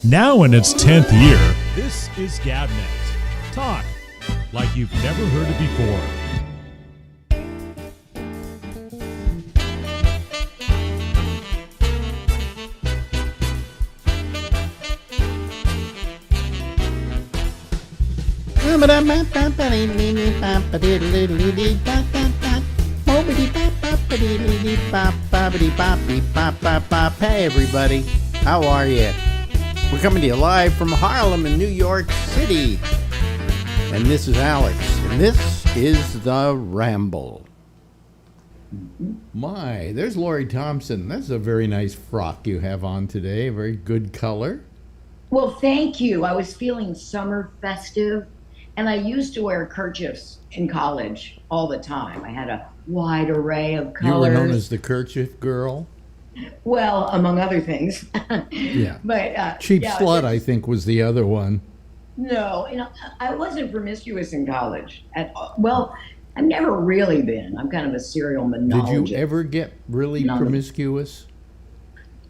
Now in its 10th year, this is Gabnet. Talk like you've never heard it before. Hey everybody, how are you? We're coming to you live from Harlem in New York City. And this is Alex, and this is the Ramble. My, there's Lori Thompson. That's a very nice frock you have on today, a very good color. Well, thank you. I was feeling summer festive, and I used to wear kerchiefs in college all the time. I had a wide array of colors. You were known as the kerchief girl? Well, among other things. Yeah. But Cheap Slut, I think, was the other one. No, I wasn't promiscuous in college at all. Well, I've never really been. I'm kind of a serial monologist. Did you ever get really promiscuous?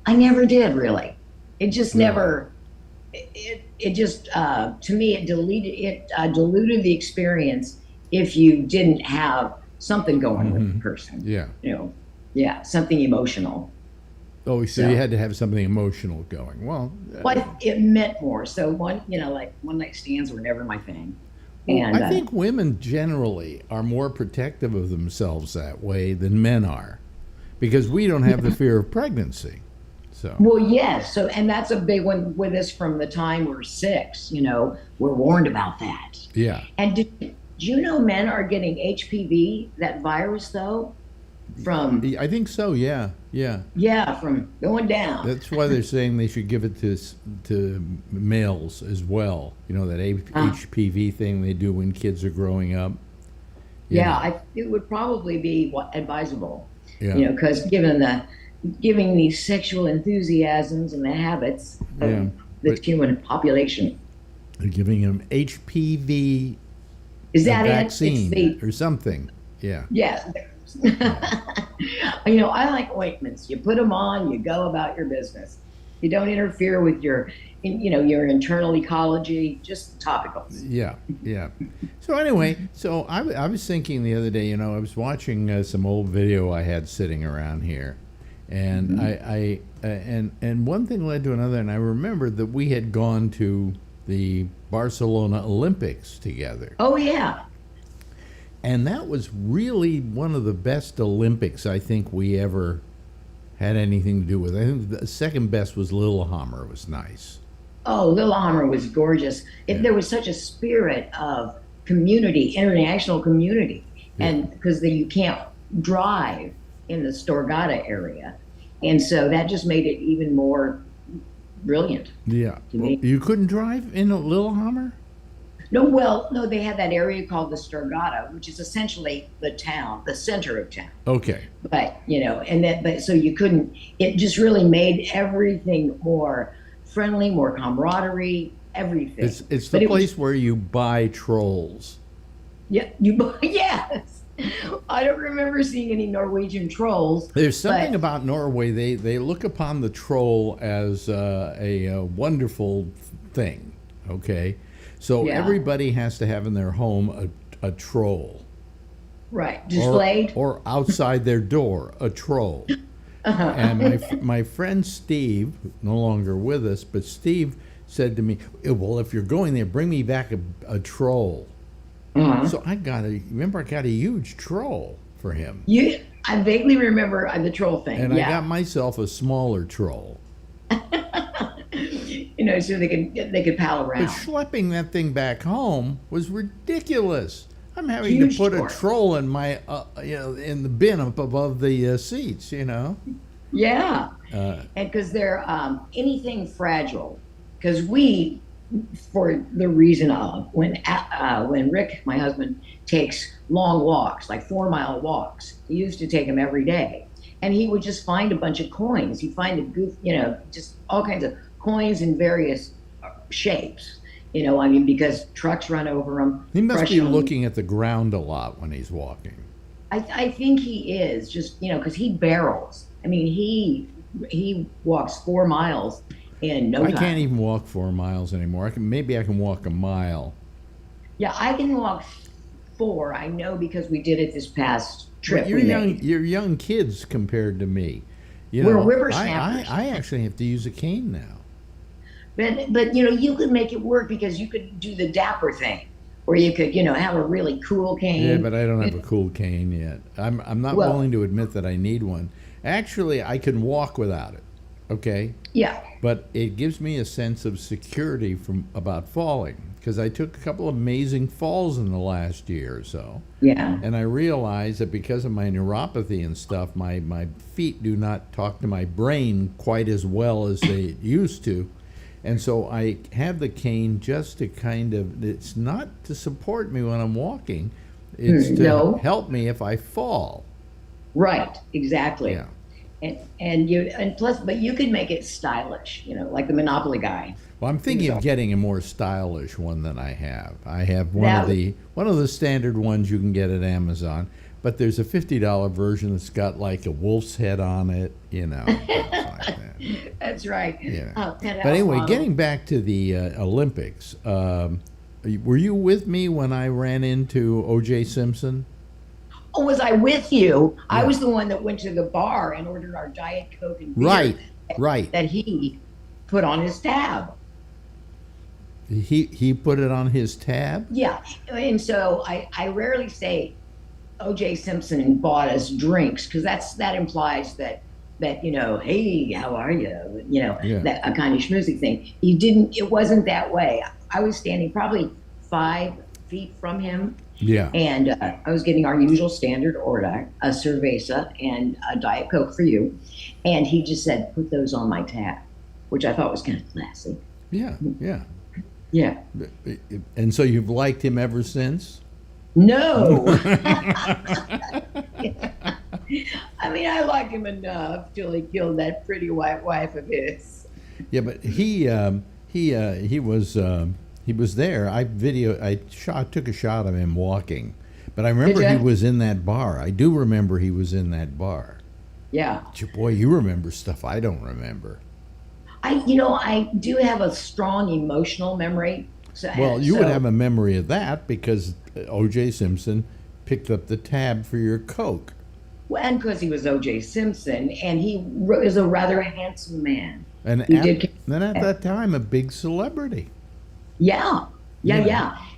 I never did, really. It just never. It just to me it diluted the experience if you didn't have something going with the person. Yeah. Something emotional. Oh, so you had to have something emotional going. Well, it meant more. So one night stands were never my thing. And I think women generally are more protective of themselves that way than men are, because we don't have the fear of pregnancy. So. Well, yes. So, and that's a big one with us from the time we're 6. We're warned about that. Yeah. And do you know men are getting HPV, that virus, though? I think so. Yeah. Yeah, from going down. That's why they're saying they should give it to males as well. That HPV thing they do when kids are growing up. It would probably be advisable. Yeah. Because giving these sexual enthusiasms and the habits of the human population. They're giving them HPV vaccine or something. Yeah. Yes. I like ointments. You put them on, you go about your business. You don't interfere with your internal ecology, just topicals. Yeah. So anyway, I was thinking the other day, I was watching some old video I had sitting around here, and I one thing led to another, and I remembered that we had gone to the Barcelona Olympics together. Oh yeah. And that was really one of the best Olympics I think we ever had anything to do with. I think the second best was Lillehammer. It was nice. Oh, Lillehammer was gorgeous. There was such a spirit of community, international community. Yeah. And because you can't drive in the Storgata area. And so that just made it even more brilliant. Yeah. You couldn't drive in Lillehammer? No, they had that area called the Storgata, which is essentially the center of town. Okay. But, so you couldn't, it just really made everything more friendly, more camaraderie, everything. It's the place where you buy trolls. Yeah, yes. I don't remember seeing any Norwegian trolls. There's something about Norway, they look upon the troll as a wonderful thing, okay? So everybody has to have in their home a troll. Right, displayed. Or outside their door, a troll. And my friend Steve, no longer with us, but Steve said to me, well, if you're going there, bring me back a troll. So I got a huge troll for him. I vaguely remember the troll thing. And I got myself a smaller troll. So they could pal around. But schlepping that thing back home was ridiculous. I'm having to put a troll in my, in the bin up above the seats, Yeah, and because they're anything fragile. Because for the reason of when Rick, my husband, takes long walks, like 4-mile walks, he used to take them every day, and he would just find a bunch of coins. He'd find just all kinds of coins in various shapes. Because trucks run over them. He must be looking at the ground a lot when he's walking. I think he is, just because he barrels. I mean, he walks 4 miles in no I time. can't even walk 4 miles anymore. Maybe I can walk a mile. Yeah, I can walk 4. I know because we did it this past But trip we made. you're young kids compared to me. We're whippersnappers. I actually have to use a cane now. But you could make it work because you could do the dapper thing, where you could have a really cool cane. Yeah, but I don't have a cool cane yet. I'm not Well, willing to admit that I need one. Actually, I can walk without it. Okay, yeah, but it gives me a sense of security from about falling, because I took a couple of amazing falls in the last year or so. yeah. And I realized that because of my neuropathy and stuff, my feet do not talk to my brain quite as well as they used to. And so I have the cane just to it's not to support me when I'm walking, it's to No. help me if I fall. Right, exactly. Yeah. And plus, but you could make it stylish, like the Monopoly guy. Well, I'm thinking of getting a more stylish one than I have. I have one of the standard ones you can get at Amazon, but there's a $50 version that's got like a wolf's head on it, things like that. That's right. Yeah. And But anyway, getting back to the Olympics, were you with me when I ran into O.J. Simpson? Oh, was I with you? Yeah. I was the one that went to the bar and ordered our Diet Coke and beer Right. that he put on his tab. He put it on his tab? Yeah, and so I rarely say O.J. Simpson bought us drinks because that implies that hey, how are you? Yeah. That a kind of schmoozy thing. He didn't. It wasn't that way. I was standing probably 5 feet from him. Yeah. And I was getting our usual standard order, a cerveza and a Diet Coke for you. And he just said, put those on my tab, which I thought was kind of classy. Yeah. Yeah. And so you've liked him ever since? No. I mean, I liked him enough till he killed that pretty white wife of his. Yeah, but he was there. I took a shot of him walking, but I remember Did ya? he was in that bar. I do remember he was in that bar. Yeah. Boy, you remember stuff I don't remember. I do have a strong emotional memory. Well, you would have a memory of that because O.J. Simpson picked up the tab for your Coke. Well, and because he was O.J. Simpson, and he is a rather handsome man. And at that time, a big celebrity. Yeah.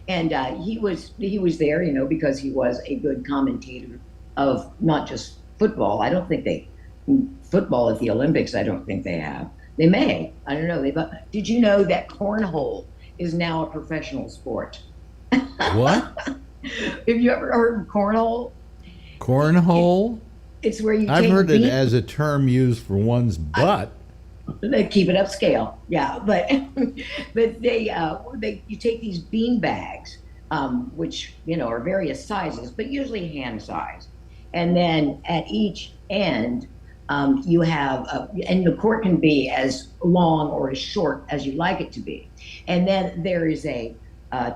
And he was there, because he was a good commentator of not just football. I don't think football at the Olympics. I don't think they have. They may. I don't know. Did you know that cornhole is now a professional sport? What? Have you ever heard of cornhole? Cornhole? It's where you. I've heard it as a term used for one's butt. They keep it upscale, yeah. But you take these bean bags, which are various sizes, but usually hand size, and then at each end you have, and the court can be as long or as short as you like it to be, and then there is a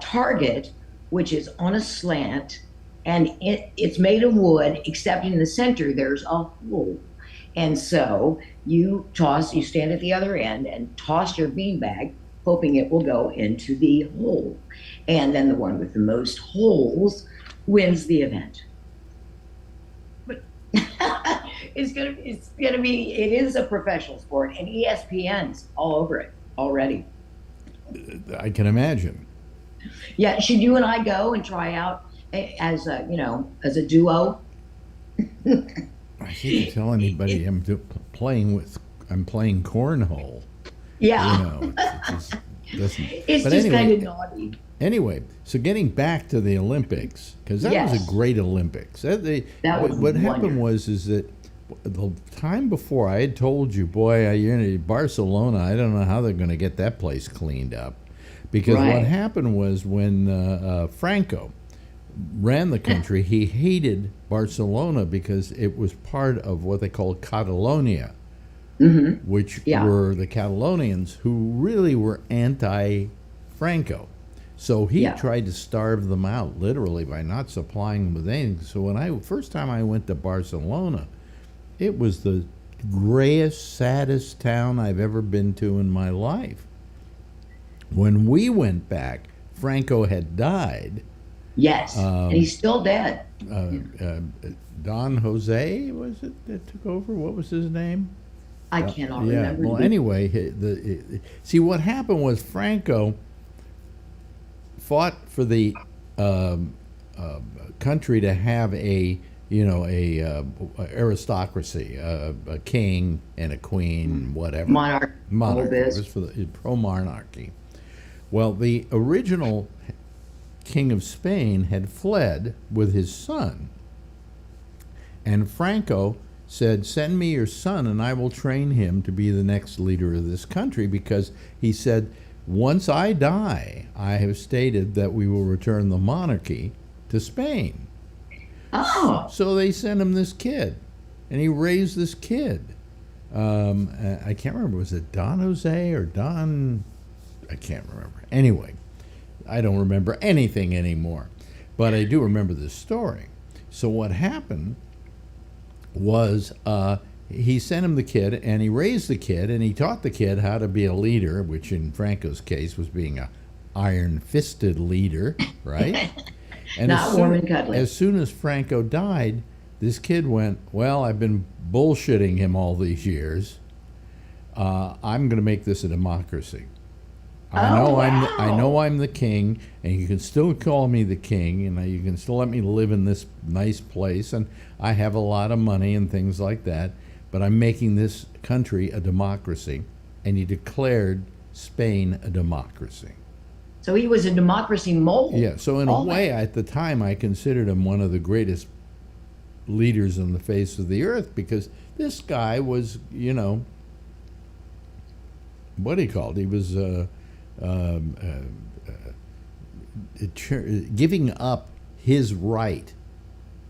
target which is on a slant, and it's made of wood, except in the center there's a hole. And so you stand at the other end and toss your beanbag, hoping it will go into the hole. And then the one with the most holes wins the event. But it is a professional sport, and ESPN's all over it already. I can imagine. Yeah, should you and I go and try out as a duo? I hate to tell anybody I'm playing cornhole. Yeah. It just doesn't. It's But just anyway, kind of naughty. Anyway, so getting back to the Olympics, because that was Yes. a great Olympics. That was What happened wonderful. is that the time before I had told you, boy, Barcelona, I don't know how they're going to get that place cleaned up. Because what Right. happened was when Franco ran the country, he hated Barcelona because it was part of what they called Catalonia, which were the Catalonians who really were anti-Franco. So he tried to starve them out, literally, by not supplying them with anything. So first time I went to Barcelona, it was the grayest, saddest town I've ever been to in my life. When we went back, Franco had died. Yes, and he's still dead. Don Jose, was it, that took over? What was his name? I cannot Yeah. remember. Well, anyway, see what happened was Franco fought for the country to have a aristocracy, a king and a queen, whatever. Monarch. Monarchy. It was for the pro-monarchy. Well, the original king of Spain had fled with his son, and Franco said, "Send me your son and I will train him to be the next leader of this country," because he said, "Once I die, I have stated that we will return the monarchy to Spain." Oh. So they sent him this kid, and he raised this kid. I can't remember, was it Don Jose or Don? I can't remember. Anyway, I don't remember anything anymore, but I do remember this story. So what happened was he sent him the kid, and he raised the kid, and he taught the kid how to be a leader, which in Franco's case was being a iron-fisted leader, right? And Not warm and cuddly. as soon as Franco died, this kid went, "Well, I've been bullshitting him all these years. I'm going to make this a democracy. I know I'm the king, and you can still call me the king, and you can still let me live in this nice place, and I have a lot of money and things like that, but I'm making this country a democracy." And he declared Spain a democracy. So he was a democracy mogul. Yeah, so in a way, at the time, I considered him one of the greatest leaders on the face of the earth, because this guy was, what he called, he was giving up his right.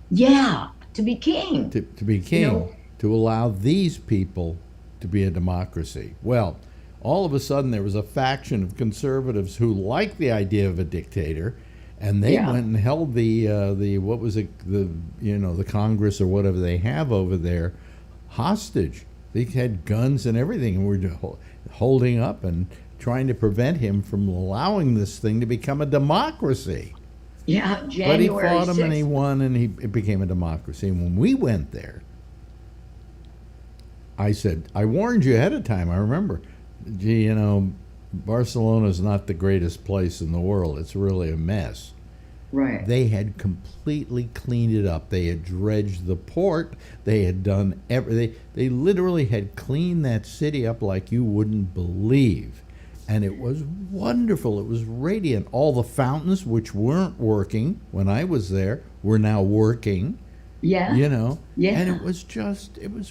Yeah, to be king. To be king, to allow these people to be a democracy. Well, all of a sudden there was a faction of conservatives who liked the idea of a dictator, and they went and held the what was it, the Congress or whatever they have over there hostage. They had guns and everything, and were holding up and trying to prevent him from allowing this thing to become a democracy. Yeah, January 6th. But he fought him and he won, and it became a democracy. And when we went there, I said, I warned you ahead of time, I remember. Gee, Barcelona's not the greatest place in the world. It's really a mess. Right. They had completely cleaned it up. They had dredged the port. They had done everything. They literally had cleaned that city up like you wouldn't believe. And it was wonderful. It was radiant. All the fountains, which weren't working when I was there, were now working. Yeah. Yeah. And it was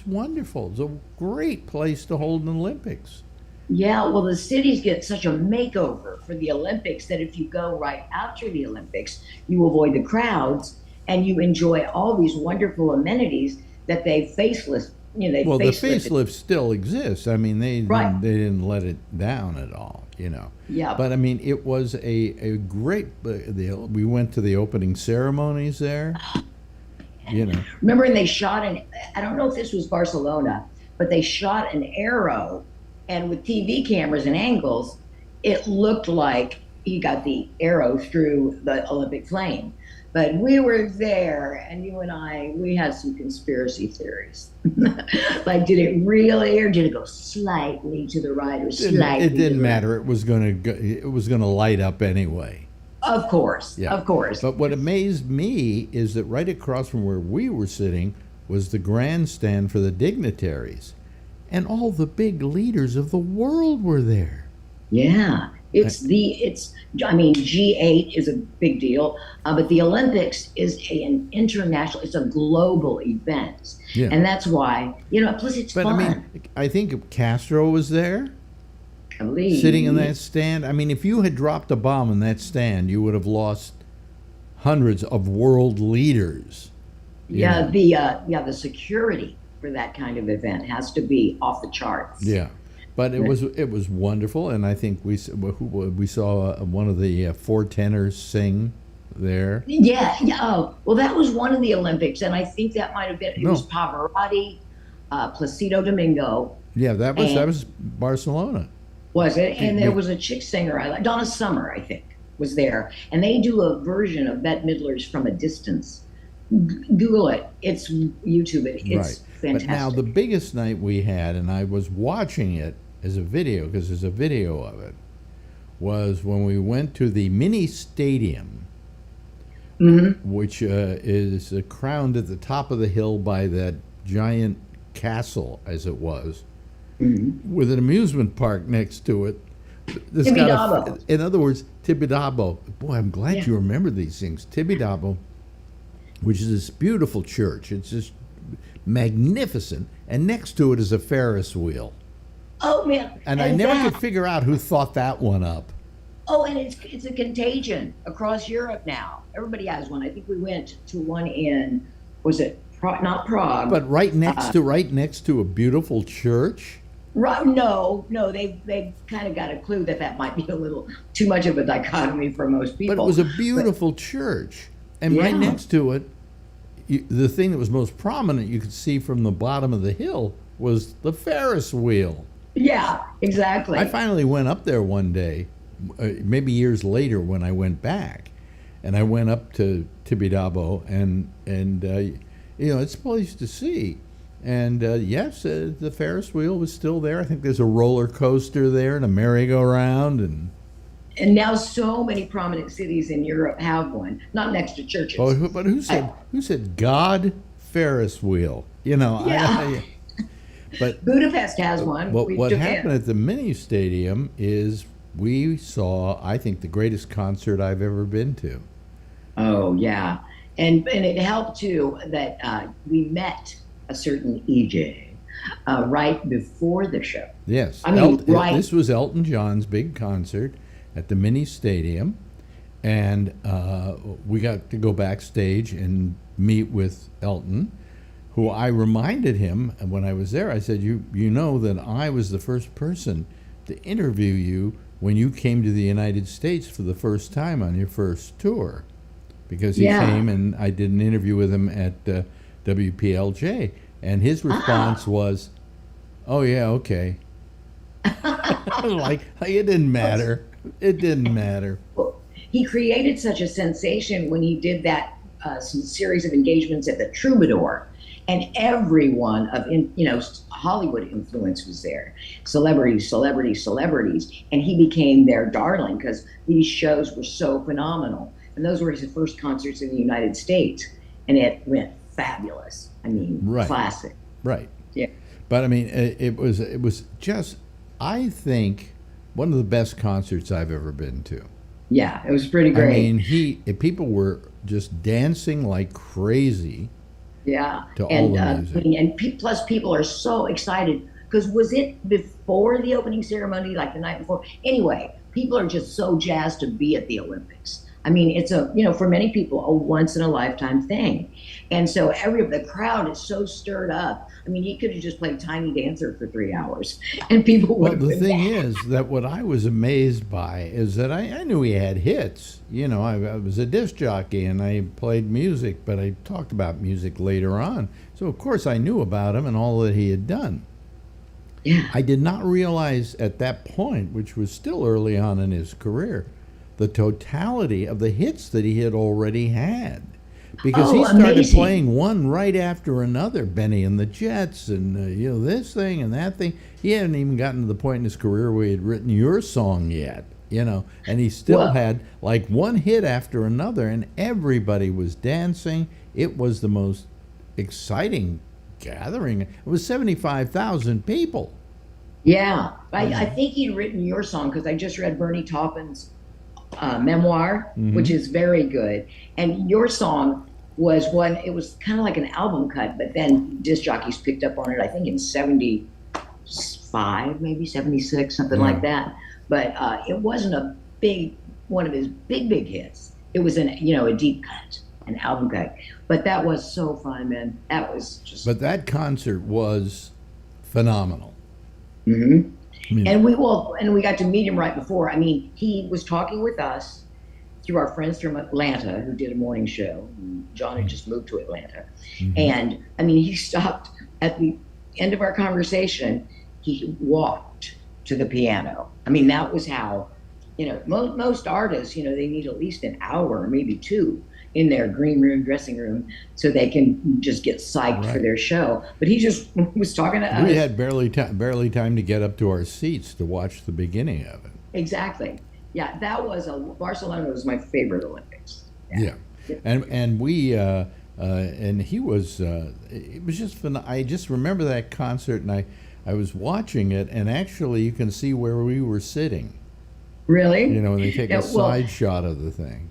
wonderful. It was a great place to hold an Olympics. Yeah, well, the cities get such a makeover for the Olympics that if you go right after the Olympics, you avoid the crowds and you enjoy all these wonderful amenities that they faceless. The facelift still exists. I mean, they didn't let it down at all. Yeah. But I mean, it was a great. We went to the opening ceremonies there. Remember, and they shot I don't know if this was Barcelona, but they shot an arrow. And with TV cameras and angles, it looked like he got the arrow through the Olympic flame. But we were there, and you and I, we had some conspiracy theories. Like, did it really, or did it go slightly to the right or slightly? It didn't matter. It was going to light up anyway. Of course, yeah. Of course. But what amazed me is that right across from where we were sitting was the grandstand for the dignitaries. And all the big leaders of the world were there. Yeah. G8 is a big deal, but the Olympics is an international, it's a global event. Yeah. And that's why, plus it's fun. I think Castro was there. I believe. Sitting in that stand. I mean, if you had dropped a bomb in that stand, you would have lost hundreds of world leaders. The security for that kind of event has to be off the charts. Yeah, but it was wonderful, and I think we saw one of the four tenors sing there. Yeah. Oh, well, that was one of the Olympics, and I think that might have been was Pavarotti. Placido Domingo. Yeah, that was Barcelona. Was it? And there was a chick singer I like, Donna Summer, I think, was there. And they do a version of Bette Midler's From a Distance. Google it. It's YouTube. It's fantastic. But now the biggest night we had, and I was watching it as a video, because there's a video of it, was when we went to the mini stadium, which is crowned at the top of the hill by that giant castle, as it was, with an amusement park next to it. Tibidabo. In other words, Tibidabo. Boy, I'm glad you remember these things. Tibidabo, which is this beautiful church. It's just magnificent. And next to it is a Ferris wheel. Oh, man. And I never could figure out who thought that one up. Oh, and it's a contagion across Europe now. Everybody has one. I think we went to one in, was it not Prague? But right next to a beautiful church? Right, no, they kind of got a clue that might be a little too much of a dichotomy for most people. But it was a beautiful church. And right next to it, the thing that was most prominent you could see from the bottom of the hill was the Ferris wheel. Yeah, exactly. I finally went up there one day, maybe years later when I went back, and I went up to Tibidabo, and it's a place to see. And yes, the Ferris wheel was still there. I think there's a roller coaster there and a merry-go-round, and now so many prominent cities in Europe have one, not next to churches. But who said God Ferris wheel? But Budapest has one. What happened at the mini stadium is we saw, I think, the greatest concert I've ever been to. Oh yeah, and it helped too that we met a certain EJ right before the show. Yes, I mean, this was Elton John's big concert at the mini stadium, and we got to go backstage and meet with Elton, who I reminded him when I was there. I said, you know that I was the first person to interview you when you came to the United States for the first time on your first tour, because he came and I did an interview with him at WPLJ, and his response was, "Oh yeah, okay." like it didn't matter. It didn't matter. Well, he created such a sensation when he did that some series of engagements at the Troubadour, and everyone of Hollywood influence was there. Celebrities, and he became their darling because these shows were so phenomenal. And those were his first concerts in the United States, and it went fabulous. I mean, classic. Right. Yeah. But I mean, it was just, I think, one of the best concerts I've ever been to. Yeah, it was pretty great. I mean, people were just dancing like crazy. Yeah. To all the music. And plus, people are so excited because was it before the opening ceremony, like the night before? Anyway, people are just so jazzed to be at the Olympics. I mean, it's for many people, a once in a lifetime thing. And so the crowd is so stirred up. I mean, he could have just played Tiny Dancer for 3 hours and people would have been the thing is that what I was amazed by is that I knew he had hits. I was a disc jockey and I played music, but I talked about music later on. So, of course, I knew about him and all that he had done. Yeah. I did not realize at that point, which was still early on in his career, the totality of the hits that he had already had. Because he started playing one right after another, Benny and the Jets, and this thing and that thing. He hadn't even gotten to the point in his career where he had written your song yet, and he still had like one hit after another, and everybody was dancing. It was the most exciting gathering. It was 75,000 people. Yeah, I think he'd written your song because I just read Bernie Taupin's memoir, which is very good. And your song was it was kind of like an album cut, but then disc jockeys picked up on it, I think in 75, maybe 76, something like that. But it wasn't one of his big hits. It was a deep cut, an album cut. But that was so fun, man. That was just. But that concert was phenomenal. Mm-hmm. And we got to meet him right before. I mean, he was talking with us through our friends from Atlanta who did a morning show. John had just moved to Atlanta. And I mean, he stopped end of our conversation, he walked to the piano. I mean, that was how, most artists, they need at least an hour, maybe two, in their green room, dressing room, so they can just get psyched for their show. But he just was talking to us. We had barely time to get up to our seats to watch the beginning of it. Exactly. Yeah, Barcelona was my favorite Olympics. Yeah. And we and he was it was just fun. I just remember that concert, and I was watching it, and actually you can see where we were sitting. Really? When they take a side shot of the thing.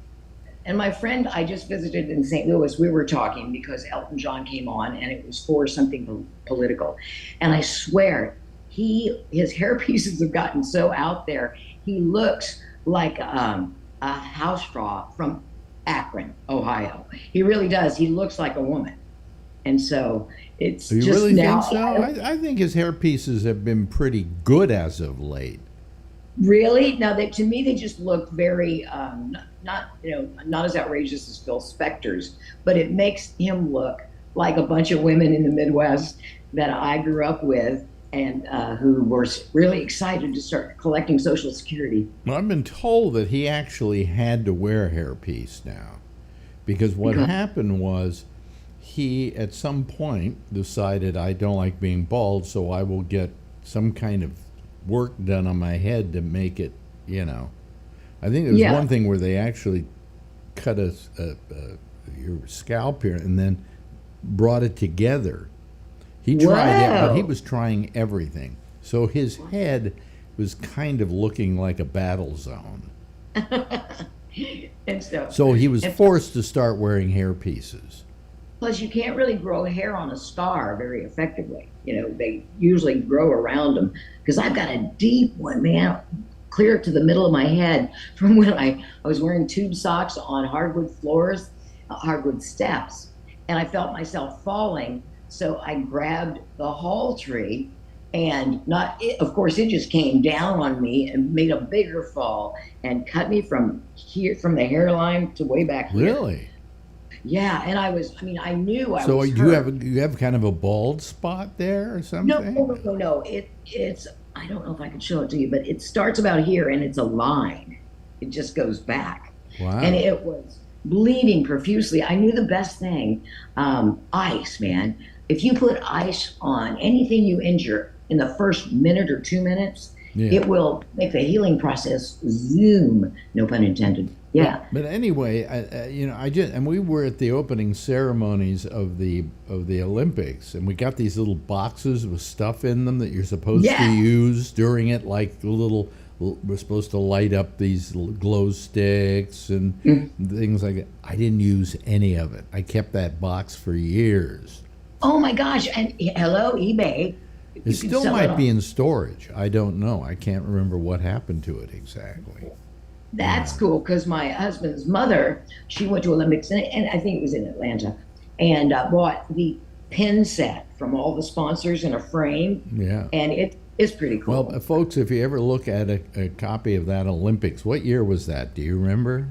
And my friend I just visited in St. Louis, we were talking because Elton John came on, and it was for something political. And I swear, his hair pieces have gotten so out there. He looks like a house straw from Akron, Ohio. He really does. He looks like a woman. And so it's you just really now. Think so? I think his hair pieces have been pretty good as of late. Really? Now, to me, they just look very not as outrageous as Phil Spector's, but it makes him look like a bunch of women in the Midwest that I grew up with, and who were really excited to start collecting Social Security. Well, I've been told that he actually had to wear a hairpiece now, because what happened was he, at some point, decided, I don't like being bald, so I will get some kind of work done on my head to make it, I think there was one thing where they actually cut your scalp here and then brought it together. He tried it, but he was trying everything. So his head was kind of looking like a battle zone. And so he was forced to start wearing hair pieces. Plus, you can't really grow hair on a star very effectively. They usually grow around them, because I've got a deep one, man, clear to the middle of my head from when I was wearing tube socks on hardwood floors, hardwood steps, and I felt myself falling. So I grabbed the hall tree, and of course, it just came down on me and made a bigger fall and cut me from the hairline to way back here. Really? Yeah, and I knew I was So hurt. you have kind of a bald spot there or something? No. It's I don't know if I can show it to you, but it starts about here and it's a line. It just goes back. Wow. And it was bleeding profusely. I knew the best thing, ice, man. If you put ice on anything you injure in the first minute or 2 minutes, it will make the healing process zoom. No pun intended. Yeah. But anyway, and we were at the opening ceremonies of the Olympics, and we got these little boxes with stuff in them that you're supposed to use during it, like we're supposed to light up these glow sticks and things like that. I didn't use any of it. I kept that box for years. Oh my gosh! And hello, eBay. It still might be in storage. I don't know. I can't remember what happened to it exactly. That's cool, because my husband's mother, she went to Olympics, and I think it was in Atlanta, and bought the pin set from all the sponsors in a frame. Yeah. And it's pretty cool. Well, folks, if you ever look at a copy of that Olympics, what year was that? Do you remember?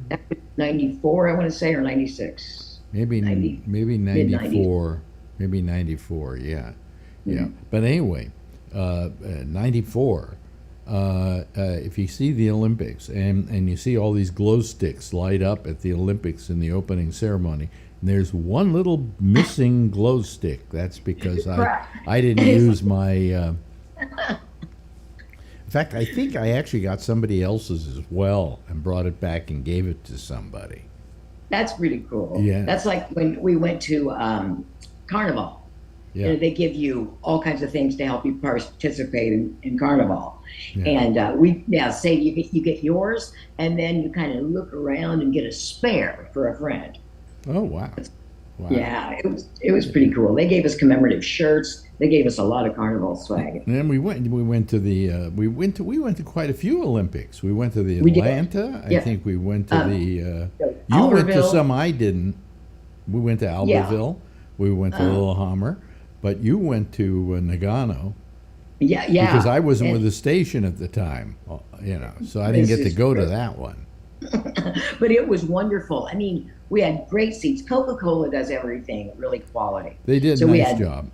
94, I want to say, or 96. Maybe 94. Maybe 94, yeah. Yeah. But anyway, 94. If you see the Olympics and you see all these glow sticks light up at the Olympics in the opening ceremony, and there's one little missing glow stick. That's because I didn't use my... in fact, I think I actually got somebody else's as well and brought it back and gave it to somebody. That's pretty cool. Yeah. That's like when we went to Carnival. Yeah. They give you all kinds of things to help you participate in Carnival. Yeah. And say you get yours, and then you kind of look around and get a spare for a friend. Oh, wow. Wow. Yeah, it was pretty cool. They gave us commemorative shirts. They gave us a lot of Carnival swag. And then we went to quite a few Olympics. We went to the Atlanta. I think we went to you went to some I didn't. We went to Albertville. Yeah. We went to Lillehammer. But you went to Nagano. Yeah. Because I wasn't with the station at the time, so I didn't get to go to that one. But it was wonderful. I mean, we had great seats. Coca-Cola does everything really quality. They did a nice job.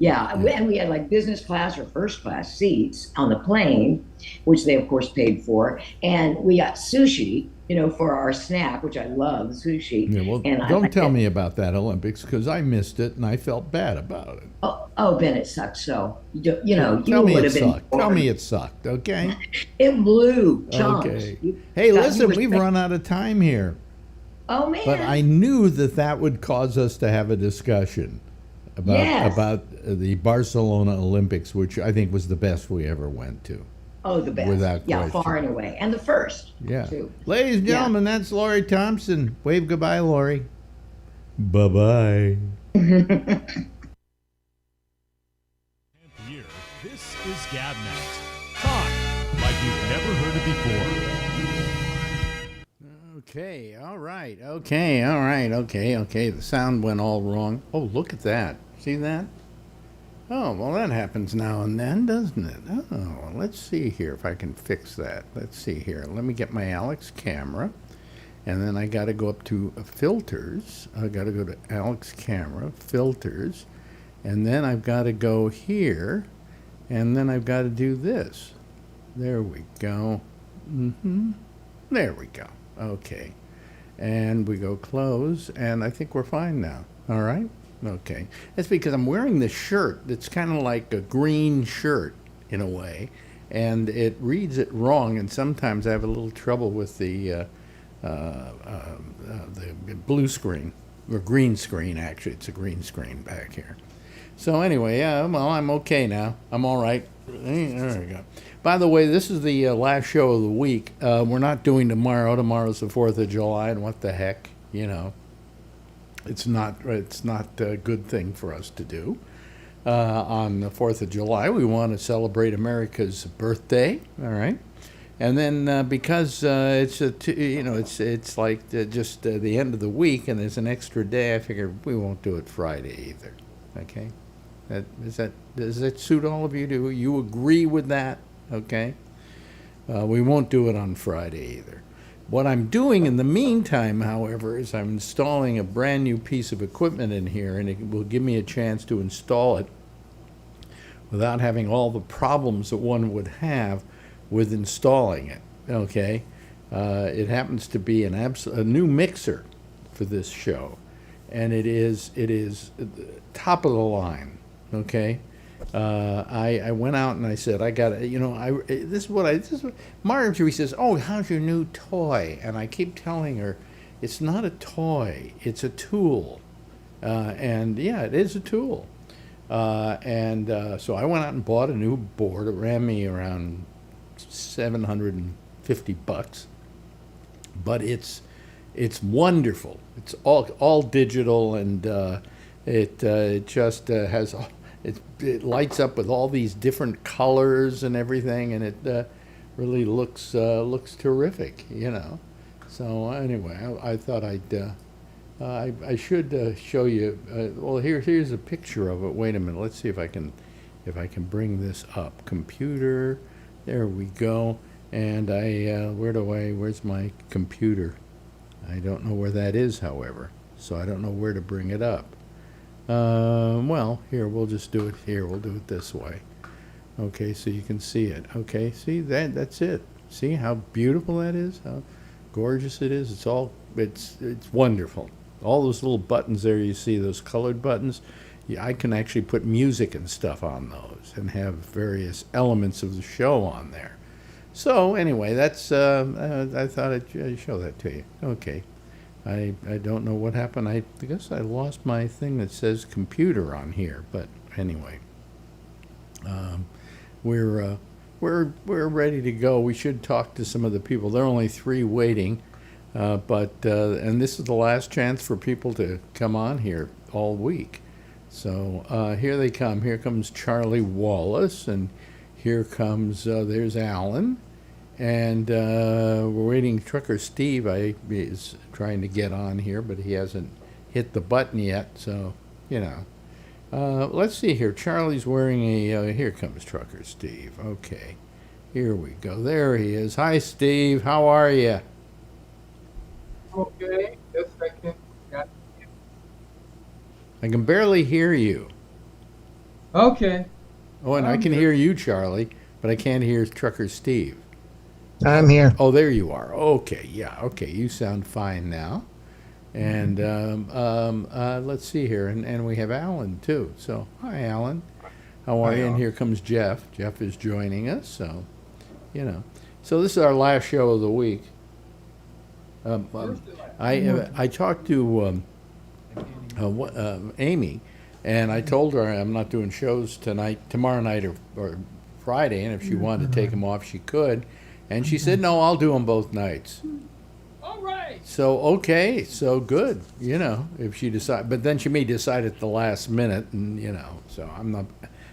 Yeah, and we had like business class or first class seats on the plane, which they of course paid for, and we got sushi, for our snack, which I love sushi. Yeah, well, And I don't like tell it. me about that Olympics because I missed it and I felt bad about it. Oh, Bennett sucked. So Tell you me would it have been sucked. Tell me born. it sucked, okay? It blew chunks. Okay. Hey, Scott, you listen, were we've saying, run out of time here, oh but I man, knew that that would cause us to have a discussion yes. about the Barcelona Olympics, which I think was the best we ever went to, Oh, the best. without Yeah, far question. and away, and the first Yeah. too. Ladies and Yeah. gentlemen, that's Lori Thompson. Wave goodbye, Lori. Bye-bye. Year. This is Gabnet. Talk like you've never heard it before. Okay, all right. Okay, all right. Okay. The sound went all wrong. Oh, look at that. See that? Oh, well, that happens now and then, doesn't it? Oh, let's see here if I can fix that. Let's see here. Let me get my Alex camera. And then I got to go up to filters. I got to go to Alex camera, filters. And then I've got to go here. And then I've got to do this. There we go. There we go. Okay. And we go close. And I think we're fine now. All right? Okay. That's because I'm wearing this shirt that's kind of like a green shirt in a way. And it reads it wrong. And sometimes I have a little trouble with the blue screen. Or green screen, actually. It's a green screen back here. So anyway, yeah, well, I'm okay now. I'm all right. There we go. By the way, this is the last show of the week. We're not doing tomorrow. Tomorrow's the 4th of July, and what the heck, It's not a good thing for us to do. On the 4th of July, we want to celebrate America's birthday, all right? And then because it's it's like just the end of the week and there's an extra day, I figured we won't do it Friday either. Okay, does that suit all of you? Do you agree with that? Okay, we won't do it on Friday either. What I'm doing in the meantime, however, is I'm installing a brand new piece of equipment in here, and it will give me a chance to install it without having all the problems that one would have with installing it. Okay, it happens to be a new mixer for this show, and it is top of the line. Okay, I went out and I said I got this is what Marjorie says. Oh, how's your new toy? And I keep telling her it's not a toy, it's a tool, and yeah, it is a tool. So I went out and bought a new board. It ran me around $750, but it's wonderful. It's all digital, and it just has it lights up with all these different colors and everything, and it really looks terrific, So anyway, I thought I should show you. Well, here's a picture of it. Wait a minute. Let's see if I can bring this up. Computer. There we go. And where's my computer? I don't know where that is, however. So I don't know where to bring it up. Well, here, we'll just do it here. We'll do it this way. Okay, so you can see it. Okay, see that's it. See how beautiful that is? How gorgeous it is? It's wonderful. All those little buttons there you see, those colored buttons, yeah, I can actually put music and stuff on those and have various elements of the show on there. So anyway, that's I thought I'd show that to you. Okay. I don't know what happened. I guess I lost my thing that says computer on here, but anyway. We're ready to go. We should talk to some of the people. There are only 3 waiting. And this is the last chance for people to come on here all week. So here they come. Here comes Charlie Wallace, and here comes there's Alan, and we're waiting. Trucker Steve is trying to get on here, but he hasn't hit the button yet. So let's see here. Charlie's wearing a. Here comes Trucker Steve. Okay, here we go. There he is. Hi, Steve. How are you? Okay, yes, I can. Yeah. I can barely hear you. Okay. Oh, and I can hear you, Charlie, but I can't hear Trucker Steve. I'm here. Oh, there you are. Okay, yeah, okay. You sound fine now. And let's see here. And we have Alan, too. So, hi, Alan. How are Hi, you? And Alan. here comes Jeff. Jeff is joining us. So, you know. So this is our last show of the week. I talked to Amy, and I told her I'm not doing shows tomorrow night or Friday, and if she wanted to take them off, she could. And she said, no, I'll do them both nights. All right. So, okay, so good, you know, if she decide, but then she may decide at the last minute, and, you know, so I'm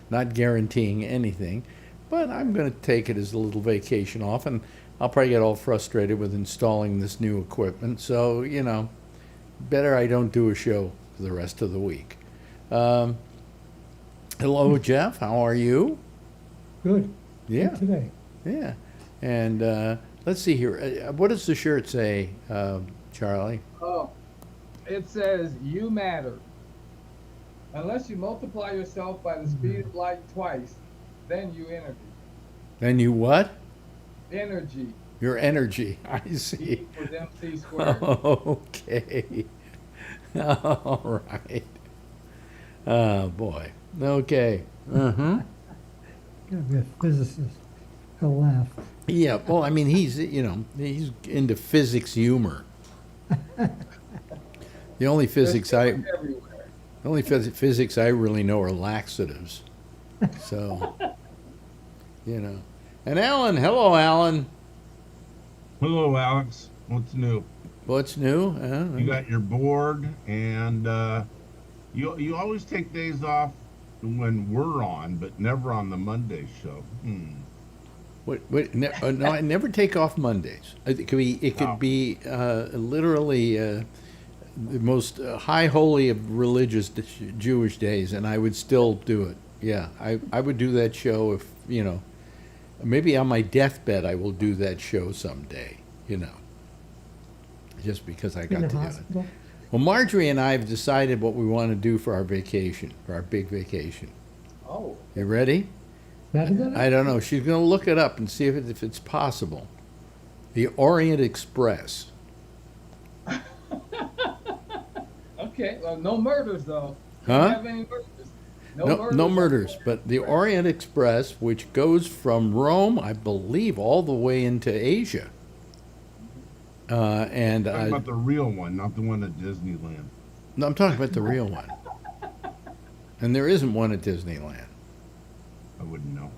not guaranteeing anything, but I'm going to take it as a little vacation off, and I'll probably get all frustrated with installing this new equipment, so, you know, better I don't do a show for the rest of the week. Hello, Jeff, how are you? Good. Yeah. Good today. Yeah, and let's see here. What does the shirt say, Charlie? Oh, it says you matter. Unless you multiply yourself by the speed of light twice, then you energy. And you what? Energy Your energy. I see. equals MC squared. Okay. All right. Oh boy. Okay. Uh-huh. Gotta be a physicist. He'll laugh. Yeah. Well, I mean, he's he's into physics humor. The only physics Everywhere. physics I really know are laxatives. So, you know. And Alan, hello, Alan. Hello, Alex. What's new? What's new? You got your board, and you always take days off when we're on, but never on the Monday show. No, I never take off Mondays. It could be literally the most high holy of religious Jewish days, and I would still do it. Yeah, I would do that show if, you know, maybe on my deathbed I will do that show someday, you know, just because I got In to the do hospital. it. Well, Marjorie and I have decided what we want to do for our vacation, for our big vacation. Oh, You ready? That is it? I don't know. She's going to look it up and see if it's possible. The Orient Express. okay. Well, no murders though. Huh? Don't have any murders. No murders, but the Orient Express, which goes from Rome, I believe, all the way into Asia. And Talking about the real one, not the one at Disneyland. no, I'm talking about the real one. And there isn't one at Disneyland. I wouldn't know.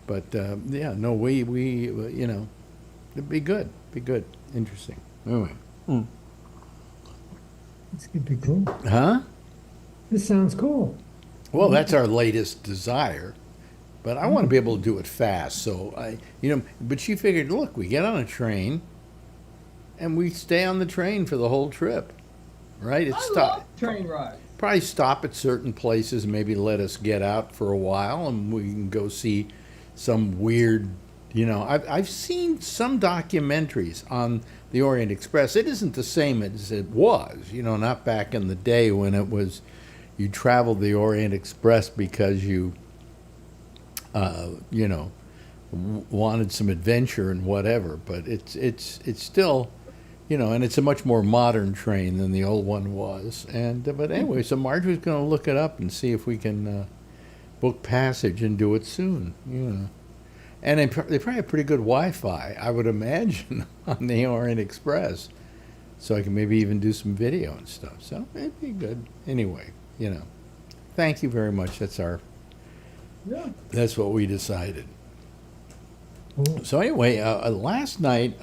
But yeah, no, we you know, it'd be good, interesting. Anyway, This could be cool. huh? This sounds cool. Well, that's our latest desire, but I want to be able to do it fast. So but she figured, look, we get on a train, and we stay on the train for the whole trip, right? I love train rides. Probably stop at certain places, maybe let us get out for a while, and we can go see some weird, you know. I've seen some documentaries on the Orient Express. It isn't the same as it was, you know, not back in the day when it was. You traveled the Orient Express because you know, wanted some adventure and whatever. But it's still, you know, and it's a much more modern train than the old one was. And but anyway, so Marjorie's going to look it up and see if we can book passage and do it soon. You know, and they probably have pretty good Wi-Fi, I would imagine, on the Orient Express. So I can maybe even do some video and stuff. So it'd be good. Anyway. You know, thank you very much. That's what we decided. Cool. So anyway, last night,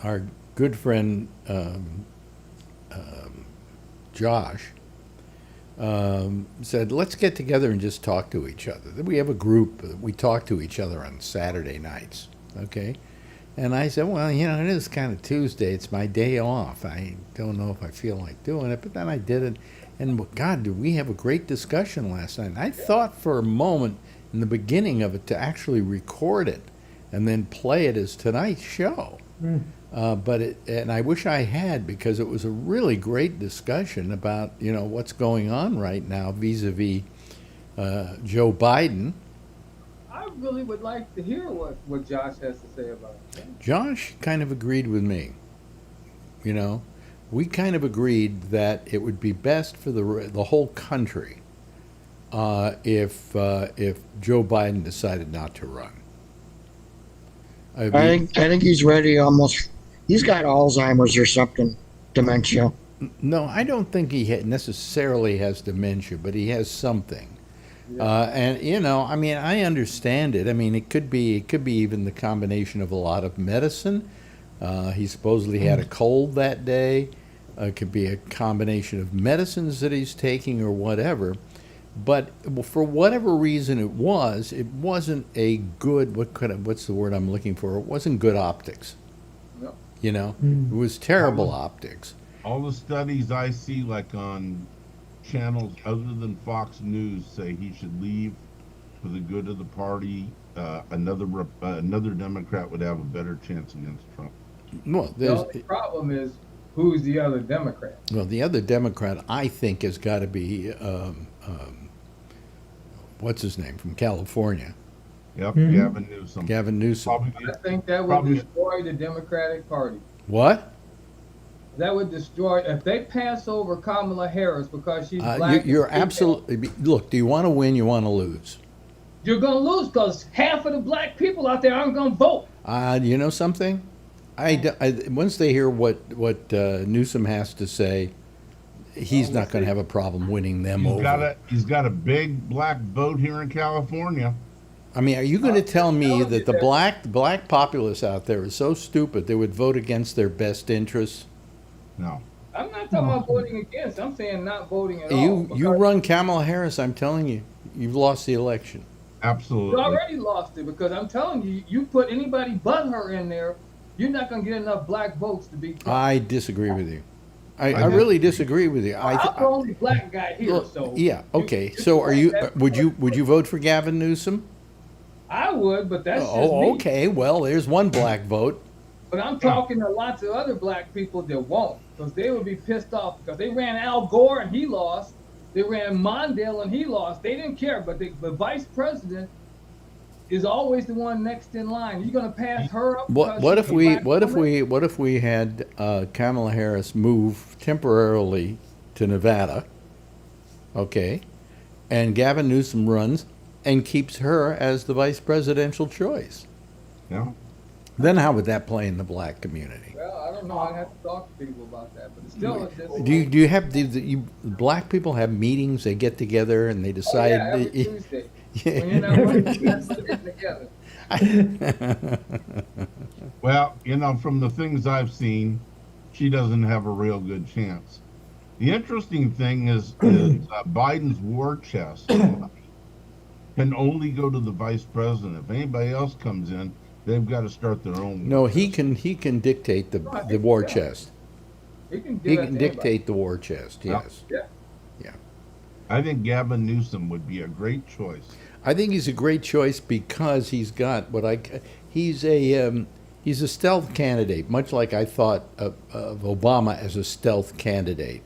our good friend Josh said, "Let's get together and just talk to each other." We have a group. We talk to each other on Saturday nights. Okay. And I said, well, you know, it is kind of Tuesday. It's my day off. I don't know if I feel like doing it, but then I did it. And God, did we have a great discussion last night. And I thought for a moment in the beginning of it to actually record it and then play it as tonight's show. And I wish I had, because it was a really great discussion about, what's going on right now vis-a-vis Joe Biden. I really would like to hear what Josh has to say about it. Josh kind of agreed with me. We kind of agreed that it would be best for the whole country if Joe Biden decided not to run. I think he's ready almost. He's got Alzheimer's or something, dementia. No, I don't think he necessarily has dementia, but he has something. And I understand it. I mean, it could be even the combination of a lot of medicine. He supposedly had a cold that day. It could be a combination of medicines that he's taking or whatever. But for whatever reason it wasn't a good, what's the word I'm looking for? It wasn't good optics. No. It was terrible optics. All the studies I see, like on channels other than Fox News, say he should leave for the good of the party. Another Democrat would have a better chance against Trump. Well, The only problem is, who's the other Democrat? Well, the other Democrat, I think, has got to be, what's his name, from California. Yep, Gavin Newsom. Gavin Newsom. I think that would destroy the Democratic Party. What? That would destroy, if they pass over Kamala Harris because she's black. You're absolutely, look, do you want to win, you want to lose? You're going to lose because half of the black people out there aren't going to vote. You know something? Once they hear what Newsom has to say, he's not going to have a problem winning them over. He's got a big black vote here in California. I mean, are you going to tell me that the black populace out there is so stupid they would vote against their best interests? No. I'm not talking about voting against. I'm saying not voting at all. You run Kamala Harris, I'm telling you, you've lost the election. Absolutely. You already lost it, because I'm telling you, you put anybody but her in there, you're not going to get enough black votes to beat Trump. I disagree with you. I really disagree with you. I'm the only black guy here, so. Yeah. Okay. So would you vote for Gavin Newsom? I would, but that's just me. Okay. Well, there's one black vote. But I'm talking to lots of other black people that won't, because they would be pissed off because they ran Al Gore and he lost. They ran Mondale and he lost. They didn't care, but the vice president is always the one next in line. You're going to pass her up? What if we had Kamala Harris move temporarily to Nevada, okay, and Gavin Newsom runs and keeps her as the vice presidential choice? Yeah. Then how would that play in the black community? Well, I don't know. I'd have to talk to people about that, but it's still. Do you have black people have meetings? They get together and they decide. Every Tuesday. When you're not working, let's put it together. Well, from the things I've seen, she doesn't have a real good chance. The interesting thing is Biden's war chest can only go to the vice president. If anybody else comes in, they've got to start their own. No, he can dictate the war chest. He can dictate the war chest. Yes. Yeah. Yeah. I think Gavin Newsom would be a great choice. I think he's a great choice because he's got he's a stealth candidate, much like I thought of Obama as a stealth candidate.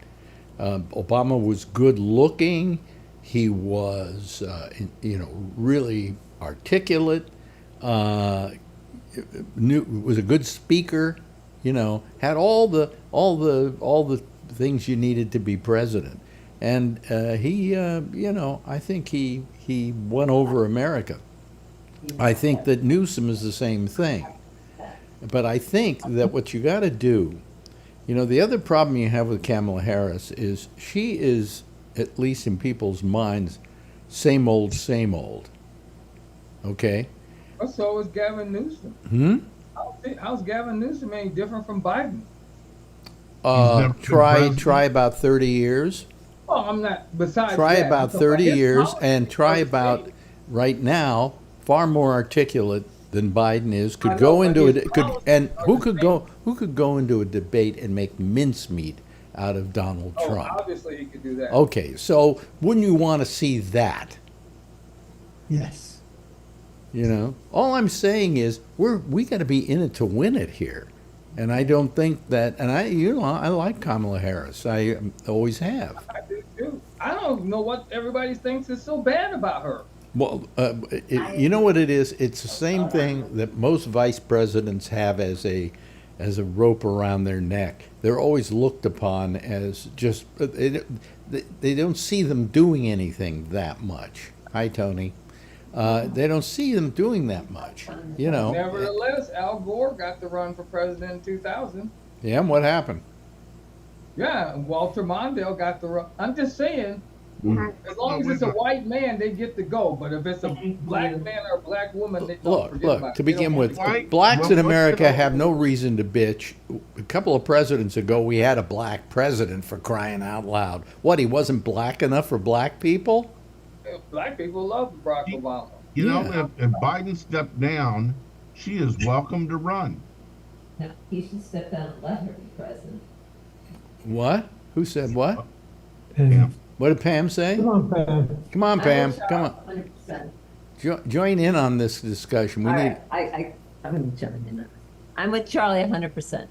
Obama was good looking. He was, really articulate. Was a good speaker. Had all the things you needed to be president. And I think he won over America. I think that Newsom is the same thing. But I think that what you got to do, the other problem you have with Kamala Harris is she is, at least in people's minds, same old, same old. Okay? Well, so is Gavin Newsom. How's Gavin Newsom any different from Biden? Try about 30 years. Well, I'm not. Besides, try that, about 30 years, and try about right now far more articulate than Biden is. Who could go into a debate and make mincemeat out of Donald Trump? Obviously, he could do that. Okay, so wouldn't you want to see that? Yes. All I'm saying is we got to be in it to win it here. And I don't think that, and I like Kamala Harris. I always have. I do too. I don't know what everybody thinks is so bad about her. Well, you know what it is? It's the same thing that most vice presidents have as a rope around their neck. They're always looked upon as just, they don't see them doing anything that much. Hi, Tony. They don't see them doing that much, you know. Nevertheless, Al Gore got to run for president in 2000. Yeah, and what happened? Yeah, and Walter Mondale got to run. I'm just saying, as long as it's a white man, they get to go. But if it's a black man or a black woman, they don't forget about Look, it. to They begin don't with, want to- blacks in America have no reason to bitch. A couple of presidents ago, we had a black president, for crying out loud. What, he wasn't black enough for black people? Black people love Barack Obama. You know, if Biden stepped down, she is welcome to run. No, he should step down and let her be president. What? Who said what? And What did Pam say? come on, Pam. Come on, Pam. Come on. 100%. Join in on this discussion. We All need. right, I'm going to jump in. On this. I'm with Charlie 100%.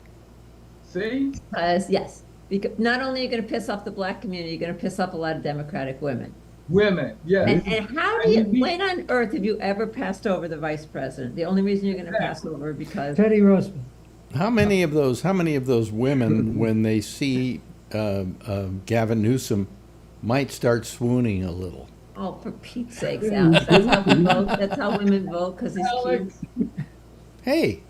See? Because, yes, because not only are you going to piss off the black community, you're going to piss off a lot of Democratic women. Women, yes. And how do you, when on earth have you ever passed over the vice president? The only reason you're going to pass over because. Teddy Roosevelt. How many of those women, when they see Gavin Newsom, might start swooning a little? Oh, for Pete's sakes, Alex, that's how we vote. That's how women vote, because he's cute. Hey,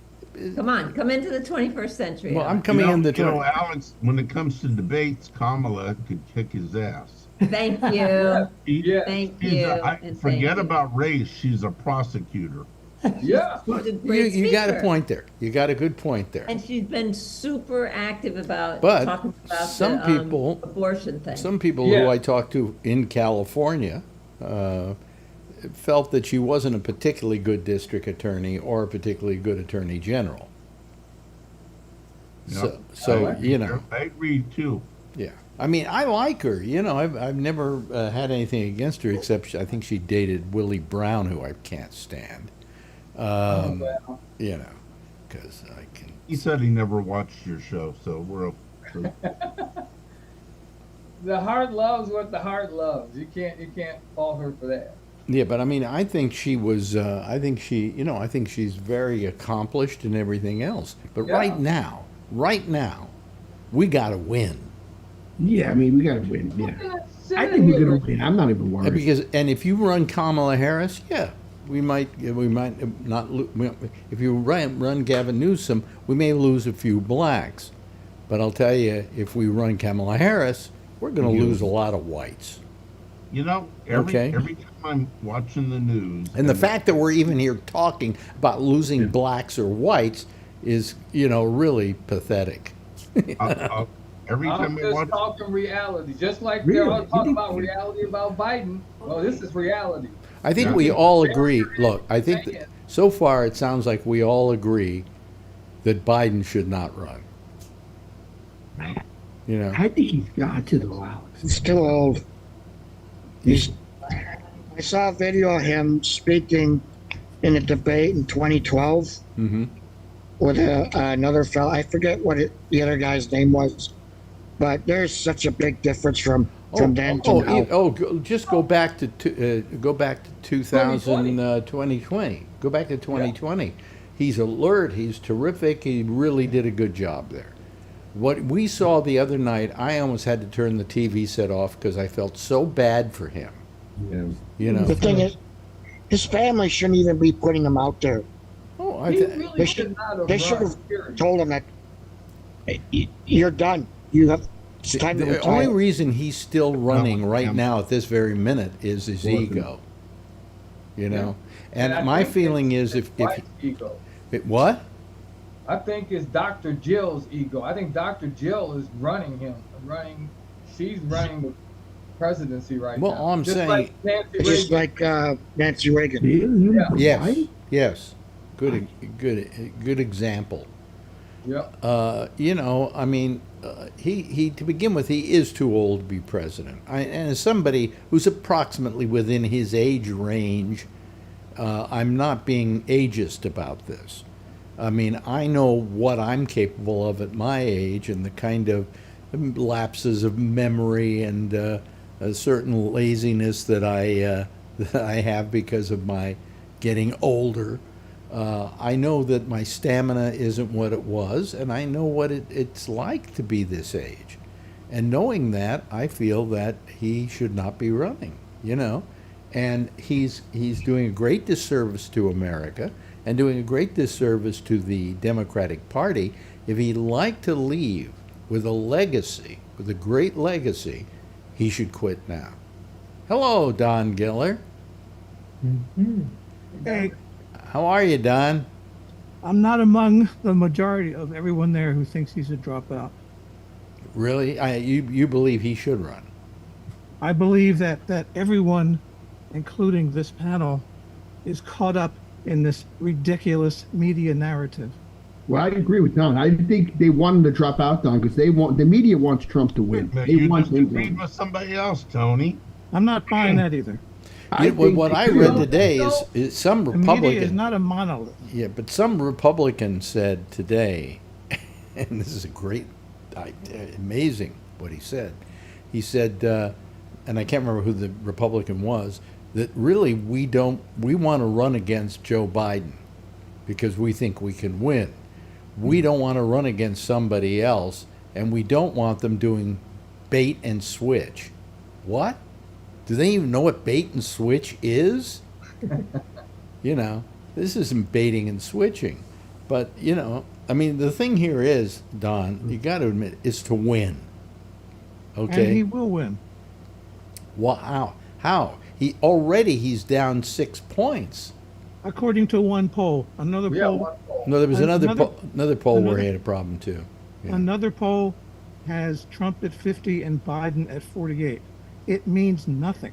Come on, come into the 21st century. well, I'm Alex. coming in the. You know, Alex, when it comes to debates, Kamala could kick his ass. Thank you. She- Thank she's you. a- and forget thank you. about race. She's a prosecutor. Yeah. She's a great You got a speaker. point there. You got a good point there. And she's been super active about But talking about some the people- abortion thing. Some people Yeah. who I talked to in California felt that she wasn't a particularly good district attorney or a particularly good attorney general. Yep. So you know, I agree too. yeah. I mean, I like her. You know, I've never had anything against her except I think she dated Willie Brown, who I can't stand. Well, You know, because I can. He said he never watched your show, so we're okay. the heart loves what the heart loves. You can't fault her for that. Yeah, but I mean, I think she was. I think she's very accomplished and everything else. But Yeah. right now, we got to win. Yeah, I mean, we got to win. Yeah. I think we're going to win. I'm not even worried. And if you run Kamala Harris, yeah, we might not. If you run Gavin Newsom, we may lose a few blacks. But I'll tell you, if we run Kamala Harris, we're going to lose a lot of whites. You know, every Okay. time I'm watching the news, And the fact that we're even here talking about losing blacks or whites is, really pathetic. every I'm time I just watch, talking reality. Just like Really? they're all talking You about think- reality about Biden. Well, this is reality. I think Yeah. we all agree. Look, I think that so far it sounds like we all agree that Biden should not run. You know, I think he's got to, though, Alex. He's still old. I saw a video of him speaking in a debate in 2012 mm-hmm. with another fellow. I forget what the other guy's name was, but there's such a big difference from then to now. Just go back to 2020. Go back to 2020. He's alert. He's terrific. He really did a good job there. What we saw the other night, I almost had to turn the TV set off because I felt so bad for him. Yeah. You know. The thing is, his family shouldn't even be putting him out there. Oh, He really They should should- not have they should run, have period. told him that you're done. You have it's time to the retire. only reason he's still running right yeah. now at this very minute is his Wasn't. ego. You know, I and my think feeling it's is his wife's ego. what? I think it's Dr. Jill's ego. I think Dr. Jill is running him. She's running the presidency right Well, now. all I'm Just saying- like Nancy Just Reagan. like Nancy Reagan. Yes, yes. Good example. Yep. I mean, he to begin with, he is too old to be president. And as somebody who's approximately within his age range, I'm not being ageist about this. I mean, I know what I'm capable of at my age and the kind of lapses of memory and a certain laziness that that I have because of my getting older. I know that my stamina isn't what it was, and I know what it's like to be this age. And knowing that, I feel that he should not be running, you know. And he's doing a great disservice to America and doing a great disservice to the Democratic Party. If he'd like to leave with a legacy, with a great legacy, he should quit now. Hello, Don Giller. Hey, How are you, Don? I'm not among the majority of everyone there who thinks he's a dropout. Really? You believe he should run? I believe that everyone, including this panel, is caught up in this ridiculous media narrative. Well, I agree with Don. I think they want him to drop out, Don, because the media wants Trump to win. They You want just him to agreed win. with somebody else, Tony. I'm not buying that either. What I read today is some The media is Republican. not a monolith. Yeah, but some Republican said today, and this is a great, amazing what he said. He said, and I can't remember who the Republican was, that really we want to run against Joe Biden because we think we can win. We don't want to run against somebody else, and we don't want them doing bait and switch. What? Do they even know what bait and switch is? You know, this isn't baiting and switching. But, you know, I mean, the thing here is, Don, you got to admit, is to win. Okay? And he will win. Wow. How? He's down 6 points. According to one poll. Another poll. No, there was another poll where another- he had a problem too. Yeah. Another poll has Trump at 50 and Biden at 48. It means nothing.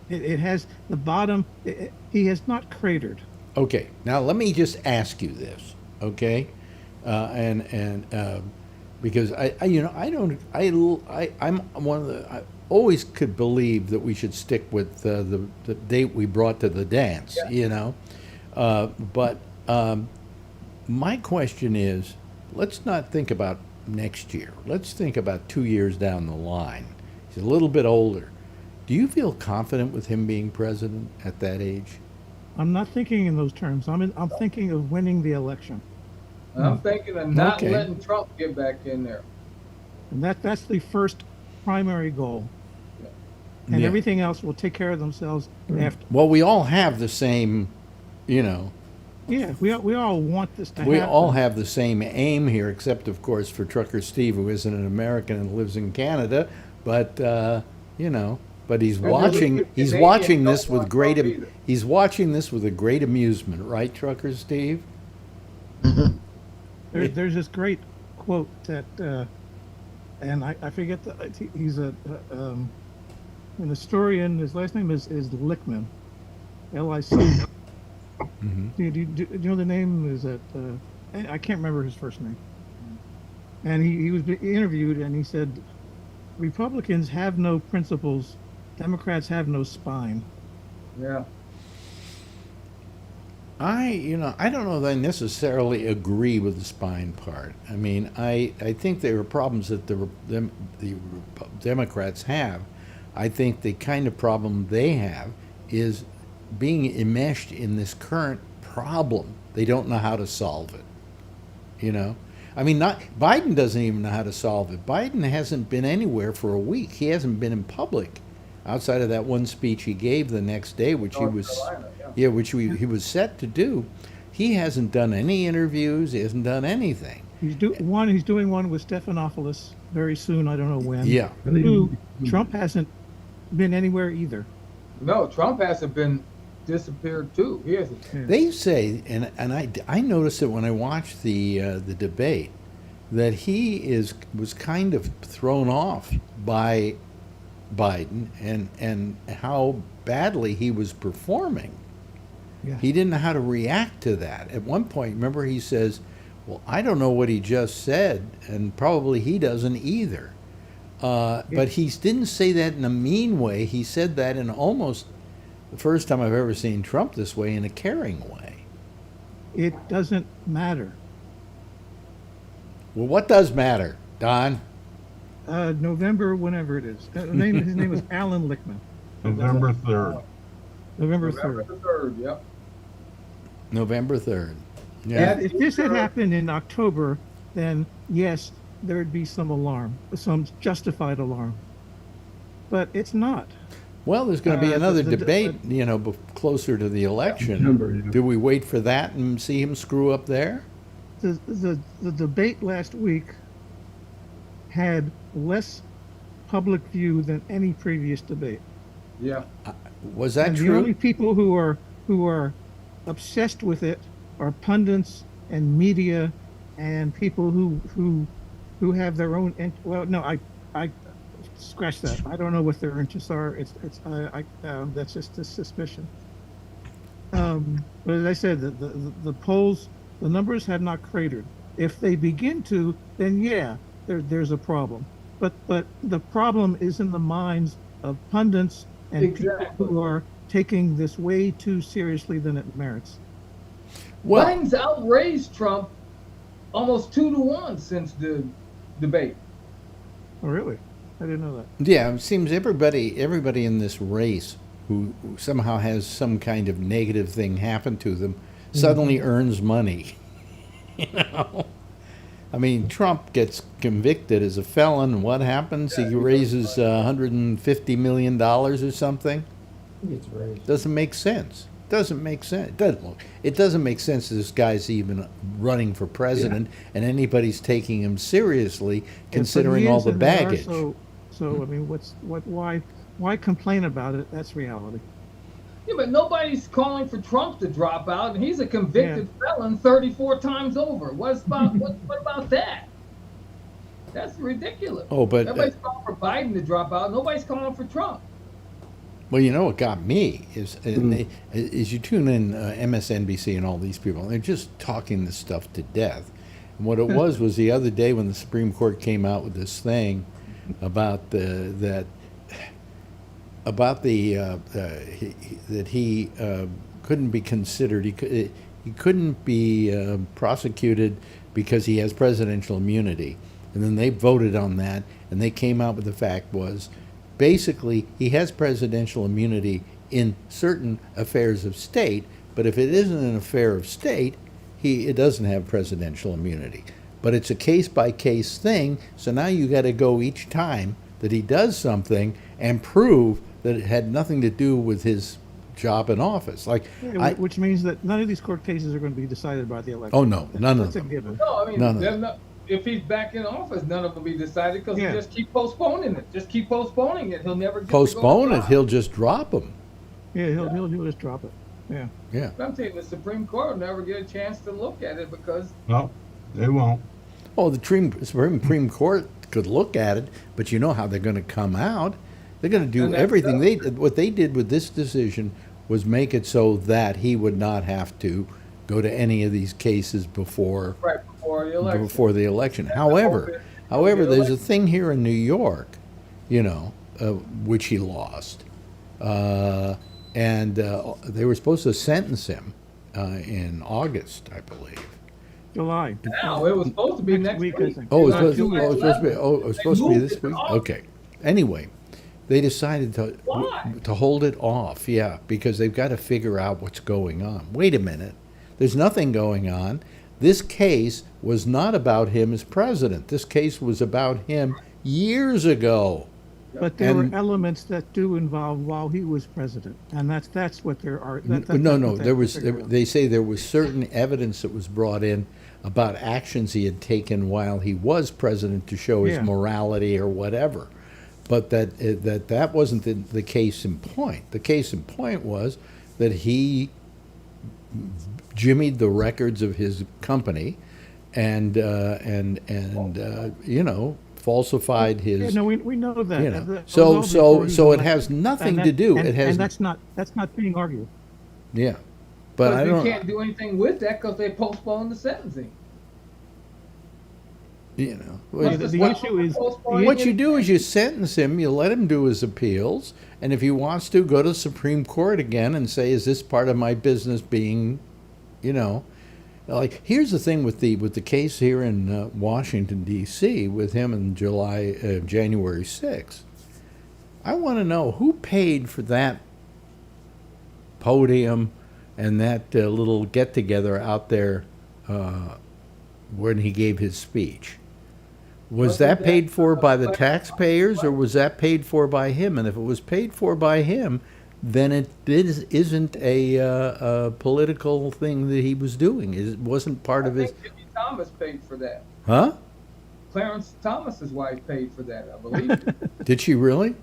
It has the bottom. He has not cratered. Okay, now let me just ask you this, okay? Because I'm one of the. I always could believe that we should stick with the date we brought to the dance, you know. But my question is, let's not think about next year. Let's think about 2 years down the line. He's a little bit older. Do you feel confident with him being president at that age? I'm not thinking in those terms. I'm thinking of winning the election. And I'm thinking of not Okay. letting Trump get back in there. And that's the first primary goal. And Yeah. everything else will take care of themselves after. Well, we all have the same, you know, Yeah, we all want this to we happen. all have the same aim here, except, of course, for Trucker Steve, who isn't an American and lives in Canada. But, you know, but he's watching this with he's watching this with a great amusement, right, Trucker Steve? There's this great quote that, and I forget he's an historian. His last name is Lickman, L-I-C. Do you know the name? Is that I can't remember his first name. And he was interviewed, and he said, "Republicans have no principles. Democrats have no spine." Yeah. I don't know that I necessarily agree with the spine part. I mean, I think there are problems that the Democrats have. I think the kind of problem they have is being enmeshed in this current problem. They don't know how to solve it. You know? I mean, Biden doesn't even know how to solve it. Biden hasn't been anywhere for a week. He hasn't been in public outside of that one speech he gave the next day, which he was he was set to do. He hasn't done any interviews. He hasn't done anything. He's doing one with Stephanopoulos very soon. I don't know when. Yeah. Two, Trump hasn't been anywhere either. No, Trump hasn't been disappeared too. He hasn't. They say, and I noticed it when I watched the debate, that he was kind of thrown off by Biden and how badly he was performing. Yeah. He didn't know how to react to that. At one point, remember, he says, "Well, I don't know what he just said, and probably he doesn't either." But he didn't say that in a mean way. He said that in almost the first time I've ever seen Trump this way, in a caring way. It doesn't matter. Well, what does matter, Don? November, whenever it is. His name is Alan Lichtman. November 3rd. November November 3rd. the 3rd, yep. November 3rd. Yeah. If this had happened in October, then yes, there'd be some alarm, some justified alarm. But it's not. Well, there's going to be another debate, closer to the election. September, yeah. Do we wait for that and see him screw up there? The debate last week had less public view than any previous debate. Yeah. Was that And true? the only people who are obsessed with it are pundits and media and people who have their own. Well, no, I scratch that. I don't know what their interests are. That's just a suspicion. But as I said, the polls, the numbers have not cratered. If they begin to, then yeah, there's a problem. But the problem is in the minds of pundits and people who are taking this way too seriously than it merits. Well, Biden's outraised Trump almost 2-1 since the debate. Oh, really? I didn't know that. yeah, it seems everybody in this race who somehow has some kind of negative thing happen to them suddenly earns money. I mean, Trump gets convicted as a felon. What happens? He raises $150 million or something. It's raised. Doesn't make sense. Doesn't make sense. It doesn't make sense that this guy's even running for president and anybody's taking him seriously, considering all the baggage. So I mean, why complain about it? That's reality. Yeah, but nobody's calling for Trump to drop out, and he's a convicted felon 34 times over. What about that? That's ridiculous. Oh, but everybody's calling for Biden to drop out. Nobody's calling for Trump. well, you know what got me is you tune in MSNBC and all these people, and they're just talking this stuff to death. And what it was the other day when the Supreme Court came out with this thing about that he couldn't be considered. He couldn't be prosecuted because he has presidential immunity. And then they voted on that, and they came out with the fact was, basically, he has presidential immunity in certain affairs of state, but if it isn't an affair of state, it doesn't have presidential immunity. But it's a case-by-case thing, so now you got to go each time that he does something and prove that it had nothing to do with his job in office. Which means that none of these court cases are going to be decided by the election. Oh, no, none of That's a them. given. No, I mean, None of them. if he's back in office, none of them will be decided because he just keep postponing it. Just keep postponing it. He'll never get Postpone to go it, he'll just drop him. Yeah, he'll just drop it. Yeah. Yeah. I'm saying the Supreme Court will never get a chance to look at it because No, they won't. Oh, the Supreme Court could look at it, but you know how they're going to come out. They're going to do everything. What they did with this decision was make it so that he would not have to go to any of these cases before the election. However, there's a thing here in New York, which he lost, and they were supposed to sentence him in August, I believe. July. No, it was supposed to be next week. I think. Oh, it was supposed to be this week? Okay. Anyway, they decided to hold it off, because they've got to figure out what's going on. Wait a minute. There's nothing going on. This case was not about him as president. This case was about him years ago. But there were elements that do involve while he was president, and that's what there are. They say there was certain evidence that was brought in about actions he had taken while he was president to show his morality or whatever, but that wasn't the case in point. The case in point was that he jimmied the records of his company, and falsified his. Yeah, no, we know that. So it has nothing to do. It has. And that's not being argued. Yeah, but I don't. You can't do anything with that because they postponed the sentencing. The issue is what you do is you sentence him. You let him do his appeals, and if he wants to, go to the Supreme Court again and say, "Is this part of my business being, Like, here's the thing with the case here in Washington D.C. with him in January 6th. I want to know who paid for that podium and that little get together out there when he gave his speech. Was that paid for by the taxpayers, or was that paid for by him? And if it was paid for by him, then it isn't a political thing that he was doing. It wasn't part of his. Jimmy Thomas paid for that. Huh? Clarence Thomas's wife paid for that, I believe. Did she really?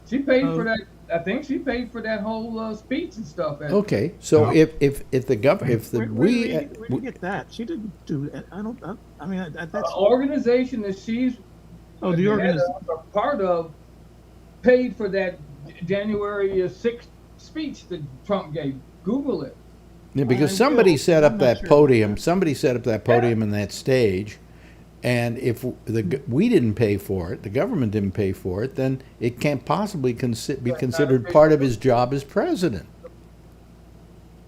She paid for that. I think she paid for that whole speech and stuff. Okay, so if the government, Where did you get that? She didn't do that. I mean, that's organization that she's the organization part of paid for that January 6th speech that Trump gave. Google it. Yeah, because somebody set up that podium. Somebody set up that podium and that stage, and if we didn't pay for it, the government didn't pay for it, then it can't possibly be considered part of his job as president.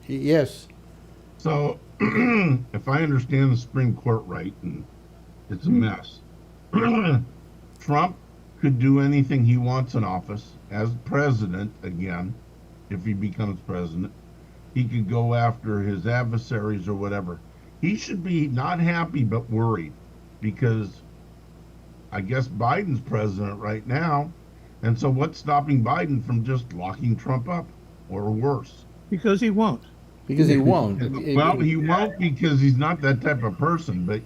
Yes. So, if I understand the Supreme Court right, and it's a mess, Trump could do anything he wants in office as president again, if he becomes president. He could go after his adversaries or whatever. He should be not happy but worried, because I guess Biden's president right now, and so what's stopping Biden from just locking Trump up, or worse? Because he won't. Because he won't. Well, he won't, because he's not that type of person, but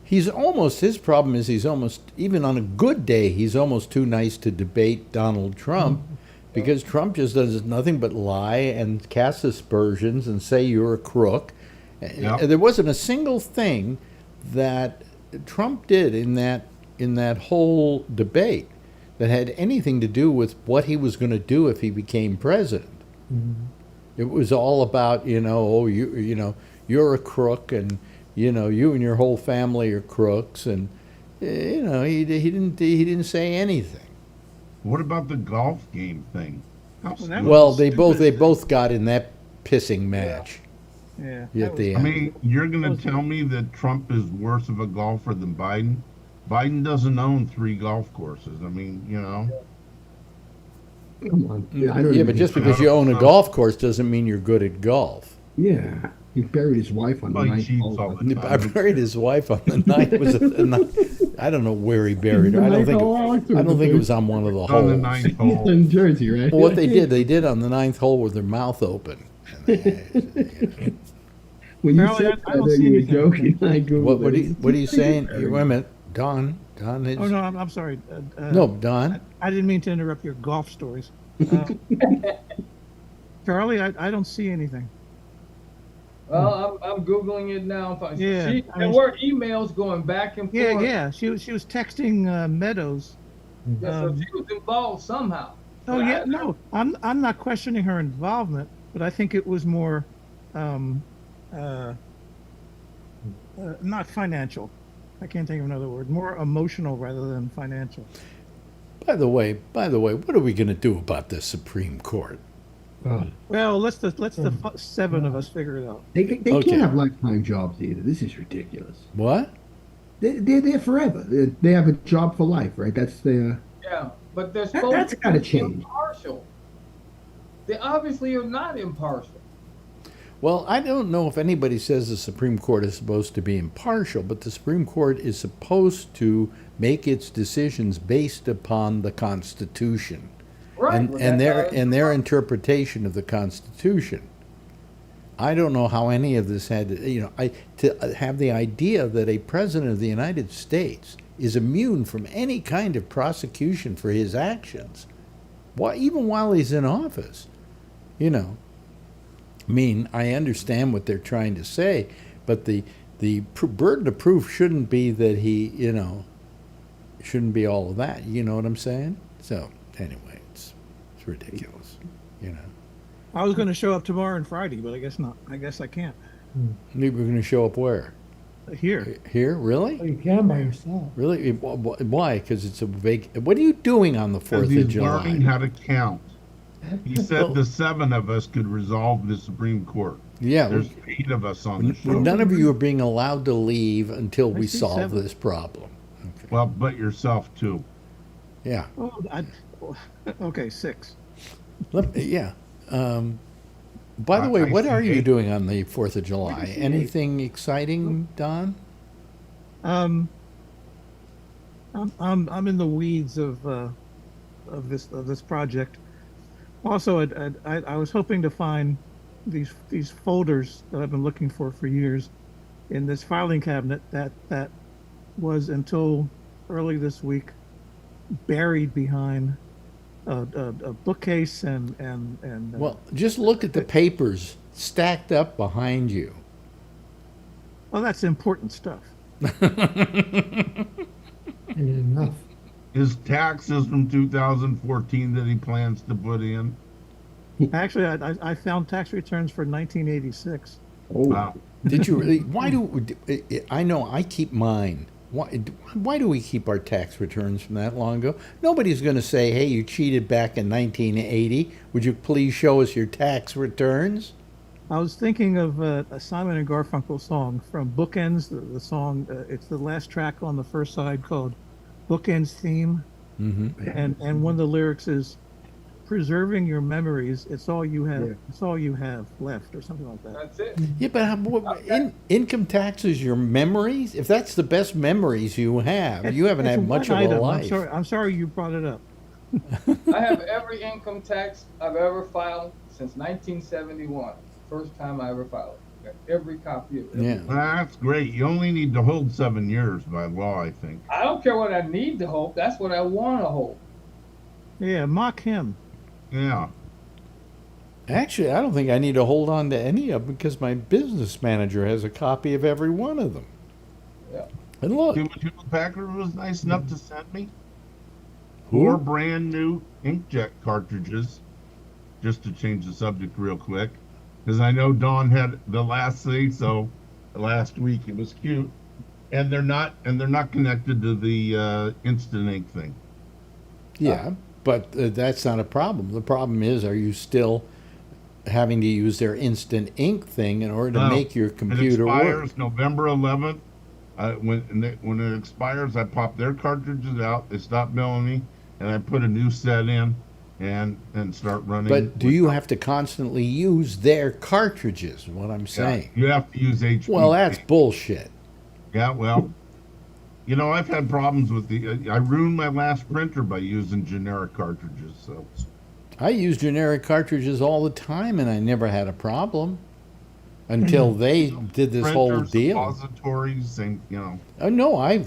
his problem is he's almost, even on a good day, he's almost too nice to debate Donald Trump, because Trump just does nothing but lie and cast aspersions and say you're a crook. Yep. There wasn't a single thing that Trump did in that whole debate that had anything to do with what he was going to do if he became president. Mm-hmm. It was all about, you're a crook, and you and your whole family are crooks, and he didn't say anything. What about the golf game thing? Well, they both got in that pissing match. Yeah. At the end. I mean, you're going to tell me that Trump is worse of a golfer than Biden? Biden doesn't own 3 golf courses. I mean, Come on. Yeah, but just because you own a golf course doesn't mean you're good at golf. Yeah. He buried his wife on the ninth hole. I buried his wife on the ninth. I don't know where he buried her. I don't think it was on one of the holes. On the ninth hole. He's in Jersey, right? Well, what they did on the ninth hole with their mouth open. When you said that, you were joking. I Googled what are you saying? Wait a minute. Don is... Oh, no, I'm sorry. No, Don. I didn't mean to interrupt your golf stories. Charlie, I don't see anything. Well, I'm Googling it now. Yeah, there were emails going back and forth. Yeah. She was texting Meadows. Yeah, so she was involved somehow. Oh, yeah, no. I'm not questioning her involvement, but I think it was more not financial. I can't think of another word. More emotional rather than financial. By the way, what are we going to do about this Supreme Court? Well, let's the 7 of us figure it out. They can't have lifetime jobs either. This is ridiculous. What? They're there forever. They have a job for life, right? That's the. Yeah, but they're supposed that's got to change. Impartial. They obviously are not impartial. Well, I don't know if anybody says the Supreme Court is supposed to be impartial, but the Supreme Court is supposed to make its decisions based upon the Constitution, right? And their interpretation of the Constitution. I don't know how any of this had to have the idea that a president of the United States is immune from any kind of prosecution for his actions, even while he's in office. I mean, I understand what they're trying to say, but the burden of proof shouldn't be that he, shouldn't be all of that. You know what I'm saying? So anyway, it's ridiculous. I was going to show up tomorrow and Friday, but I guess not. I guess I can't. Maybe we're going to show up where? Here. Here? Really? Oh, you can by yourself. Really? Why? Because it's a What are you doing on the 4th of July? He's learning how to count. He said the 7 of us could resolve the Supreme Court. Yeah. There's 8 of us on the show. None of you are being allowed to leave until we see solve 7. this problem. Okay. Well, but yourself too. Yeah. Oh, okay, 6. Yeah. By the way, I what see are you 8. doing on the 4th of July? see Anything exciting, Don? I'm in the weeds of this project. Also, I was hoping to find these folders that I've been looking for years in this filing cabinet that was until early this week buried behind a bookcase and Well, just look at the papers stacked up behind you. well, that's important stuff. Enough. His taxes from 2014 that he plans to put in. Actually, I found tax returns for 1986. Oh, Wow. Did you really? Why do I know I keep mine? Why do we keep our tax returns from that long ago? Nobody's going to say, "Hey, you cheated back in 1980. Would you please show us your tax returns?" I was thinking of a Simon and Garfunkel song from Bookends. The song, it's the last track on the first side called Bookends Theme. Mm-hmm. And one of the lyrics is, preserving your memories, it's all you have. Yeah. It's all you have left, or something like that. That's it. Yeah, but income tax is your memories. If that's the best memories you have, you haven't It's had much of one a item. life. I'm sorry you brought it up. I have every income tax I've ever filed since 1971. First time I ever filed. Got every copy of it. Yeah. That's great. You only need to hold 7 years by law, I think. I don't care what I need to hold. That's what I want to hold. Yeah, mock him. Yeah. Actually, I don't think I need to hold on to any of them because my business manager has a copy of every one of them. Yeah. And look, See what Hewlett Packard was nice enough to send me? Who? 4 brand new inkjet cartridges. Just to change the subject real quick, because I know Dawn had the last say so last week. It was cute, and they're not connected to the instant ink thing. yeah, but that's not a problem. The problem is, are you still having to use their instant ink thing in order to No, make your it computer expires work? November 11th. When it expires, I pop their cartridges out. They stop billing me, and I put a new set in, and start running. But do you have to constantly use their cartridges? Is what I'm Yeah, saying. you have to use HP. Well, that's bullshit. Yeah, well, I've had problems with I ruined my last printer by using generic cartridges. So I use generic cartridges all the time, and I never had a problem until they did this whole printers, deal. suppositories, same, No, I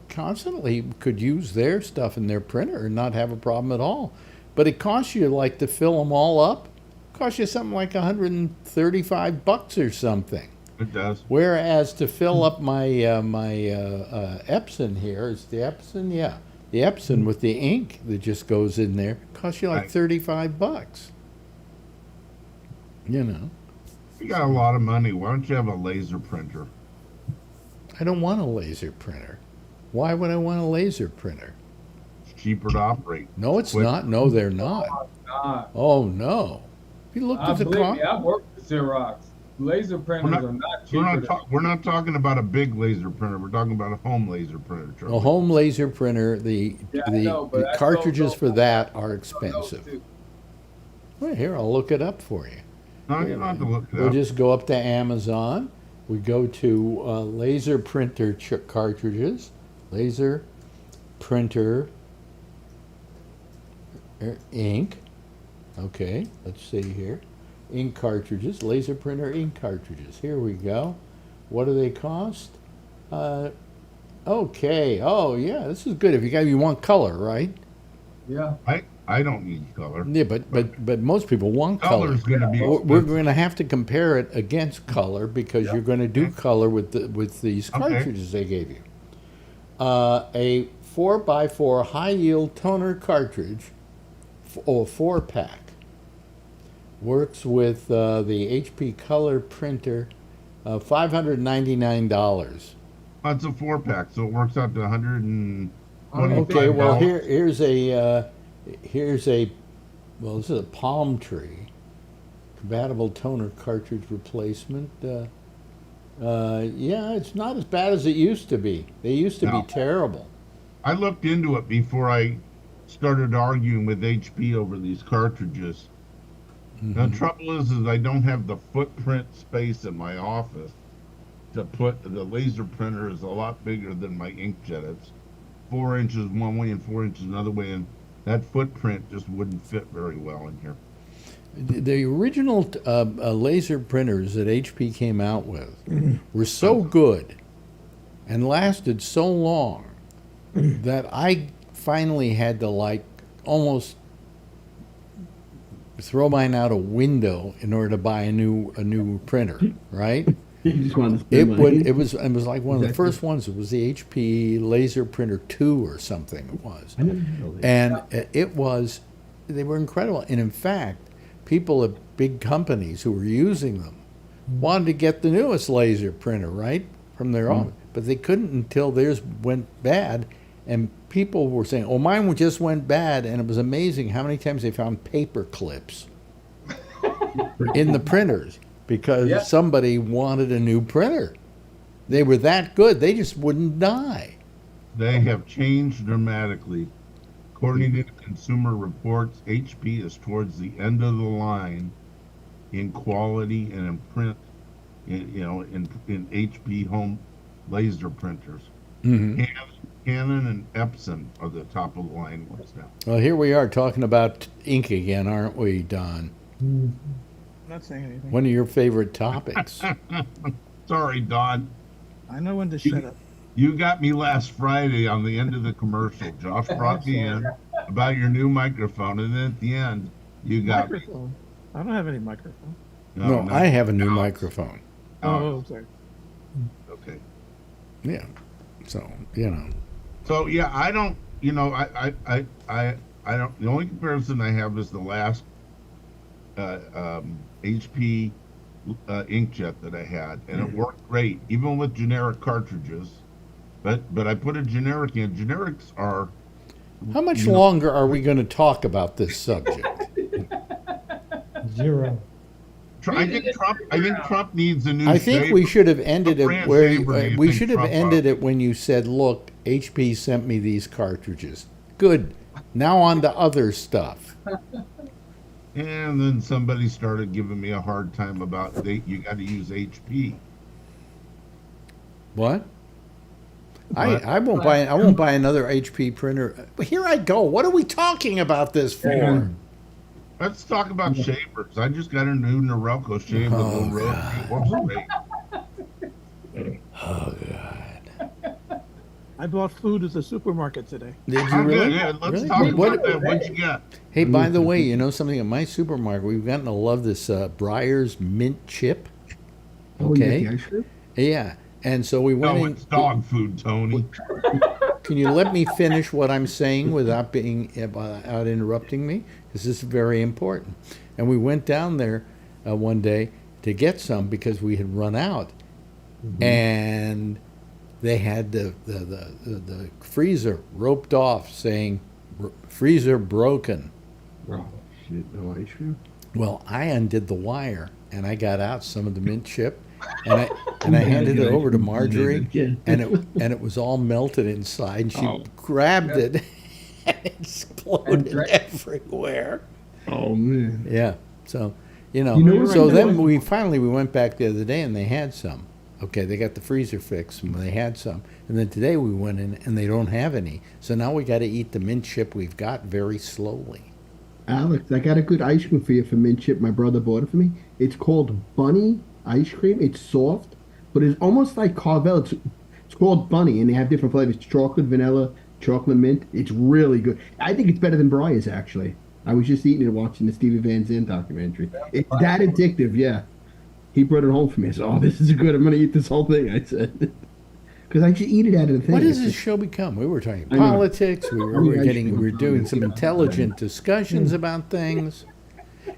constantly could use their stuff in their printer and not have a problem at all. But it costs you like to fill them all up. It costs you something like $135 or something. It does. Whereas to fill up my Epson here, is the Epson? Yeah, the Epson with the ink that just goes in there costs you like Right. $35. You know, You got a lot of money. Why don't you have a laser printer? I don't want a laser printer. Why would I want a laser printer? It's cheaper to operate. No, it's Quick. not. No, they're not. God. Oh no! If you looked at the Believe me, cost, I've worked with Xerox. Laser printers are not cheaper. We're not talking about a big laser printer. We're talking about a home laser printer. Charlie. a home laser printer, the Yeah, I know, but the I cartridges don't for know. that are Those expensive. two. Well, here, I'll look it up for you. No, you don't have to look it We'll up. just go up to Amazon. We go to laser printer cartridges, laser printer ink. Okay, let's see here. Ink cartridges, laser printer ink cartridges. Here we go. What do they cost? Okay. Oh yeah, this is good. If you want color, right? Yeah. I don't need color. Yeah, but most people want color. Color's going to be. We're going to have to compare it against color because you're going to do color with these Okay. cartridges they gave you. A 4x4 high yield toner cartridge, or 4-pack, works with the HP Color printer, $599. That's a 4-pack, so it works out to 120. Okay, well here's a well, this is a palm tree, Compatible toner cartridge replacement. Yeah, it's not as bad as it used to be. They used to be No. terrible. I looked into it before I started arguing with HP over these cartridges. The trouble is I don't have the footprint space in my office to put the laser printer is a lot bigger than my inkjet. It's 4 inches one way and 4 inches another way, and that footprint just wouldn't fit very well in here. The original laser printers that HP came out with were so good and lasted so long that I finally had to like almost throw mine out a window in order to buy a new printer, right? You just wanted to spend money. It was like one of the first ones. It was the HP Laser Printer 2 or something. It was, I never know that. and it was. They were incredible, and in fact, people at big companies who were using them wanted to get the newest laser printer, right, from their own, but they couldn't until theirs went bad, and people were saying, "Oh, mine just went bad," and it was amazing how many times they found paper clips in the printers because somebody wanted a new printer. They were that good; they just wouldn't die. They have changed dramatically. According to Consumer Reports, HP is towards the end of the line in quality and in print, in HP home laser printers. Canon and Epson are the top of the line ones now. Well, here we are talking about ink again, aren't we, Don? I'm not saying anything. One of your favorite topics. Sorry, Don. I know when to shut up. You got me last Friday on the end of the commercial. Josh brought me in about your new microphone, and then at the end, you got me. Microphone. I don't have any microphone. No, I have a new microphone. Oh, sorry. Okay. Yeah. So, So yeah, I don't. I don't. The only comparison I have is the last HP inkjet that I had, and it worked great, even with generic cartridges. But I put a generic in. Generics are. How much longer are we going to talk about this subject? 0. I think Trump needs a new. I think we should have ended it where we should have ended it. it when you said, "Look, HP sent me these cartridges." Good. Now on to other stuff. And then somebody started giving me a hard time about you got to use HP. What? I won't buy another HP printer. Here I go. What are we talking about this for? Let's talk about shavers. I just got a new Norelco shaver. Oh, It works great. Oh God. I bought food at the supermarket today. Did you really? Yeah, let's Really? talk about that. What'd you get? Hey, by the way, you know something? At my supermarket, we've gotten to love this Breyer's mint chip. Oh, you got the ice cream? Yeah. And so we went No, in. it's dog food, Tony. Can you let me finish what I'm saying without interrupting me? Because this is very important. And we went down there one day to get some because we had run out, and they had the freezer roped off, saying freezer broken. Oh, shit, no ice cream? Well, I undid the wire and I got out some of the mint chip, and I handed it over to Marjorie, and it was all melted inside, and she grabbed it and it exploded everywhere. Oh man. Yeah. So what so I then know? we went back the other day and they had some. Okay, they got the freezer fixed and they had some. And then today we went in and they don't have any. So now we got to eat the mint chip we've got very slowly. Alex, I got a good ice cream for you for mint chip. My brother bought it for me. It's called Bunny ice cream. It's soft, but it's almost like Carvel. It's called Bunny, and they have different flavors: chocolate, vanilla, chocolate mint. It's really good. I think it's better than Breyer's, actually. I was just eating it watching the Stevie Van Zandt documentary. It's that addictive, yeah. He brought it home for me. I said, "Oh, this is good. I'm going to eat this whole thing." I said, because I should eat it out of the thing. What does It's this just- show become? We were talking I know. politics. We were doing some intelligent discussions about things.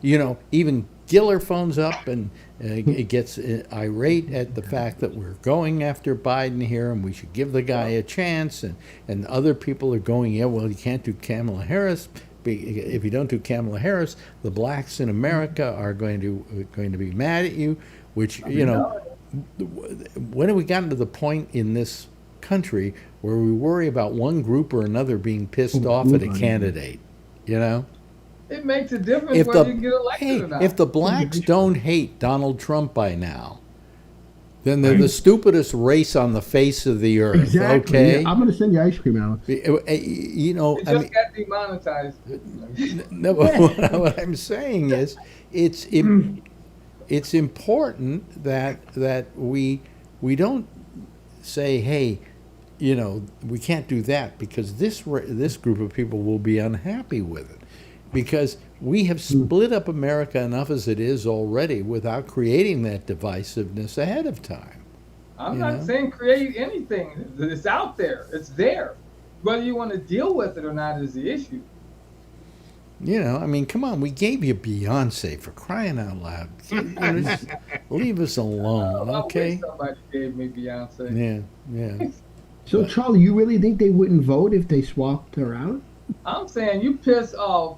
Even Giller phones up and it gets irate at the fact that we're going after Biden here and we should give the guy a chance. And other people are going, yeah, well, you can't do Kamala Harris if you don't do Kamala Harris, the blacks in America are going to be mad at you. Which, you know, when have we gotten to the point in this country where we worry about one group or another being pissed off at a candidate? You know, it makes a difference whether you get elected or not. If the blacks don't hate Donald Trump by now, then they're the stupidest race on the face of the earth. Exactly. Okay, Yeah, I'm going to send you ice cream, Alex. You know, it just got demonetized. No, what I'm saying is, it's important that we don't say, hey, you know, we can't do that because this group of people will be unhappy with it, because we have split up America enough as it is already without creating that divisiveness ahead of time. I'm not saying create anything. It's out there. It's there. Whether you want to deal with it or not is the issue. You know, I mean, come on, we gave you Beyonce, for crying out loud. You know, just leave us alone, okay? I wish somebody gave me Beyonce. Yeah. So, Charlie, you really think they wouldn't vote if they swapped her out? I'm saying you piss off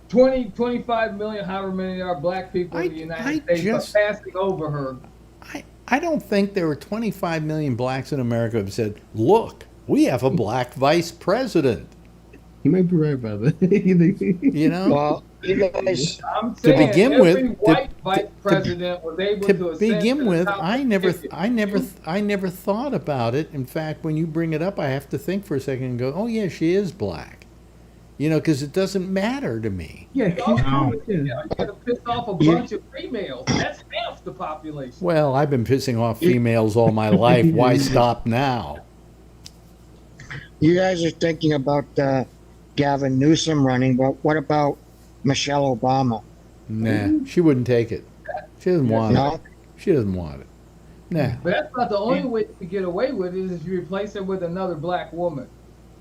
20, 25 million, however many there are black people in the United States by passing over her. I don't think there were 25 million blacks in America who have said, look, we have a black vice president. You might be right about that. You know? Well, you guys, I'm saying to begin every with, white vice president was able to begin with, I never ticket. thought about it. In fact, when you bring it up, I have to think for a second and go, oh yeah, she is black. You know, because it doesn't matter to me. Yeah, you're going to piss off a bunch of females. That's half the population. Well, I've been pissing off females all my life. Why stop now? you guys are thinking about Gavin Newsom running, but what about Michelle Obama? Nah, she wouldn't take it. She doesn't want No? it. She doesn't want it. Nah. But that's not the only way to get away with it, is you replace her with another black woman.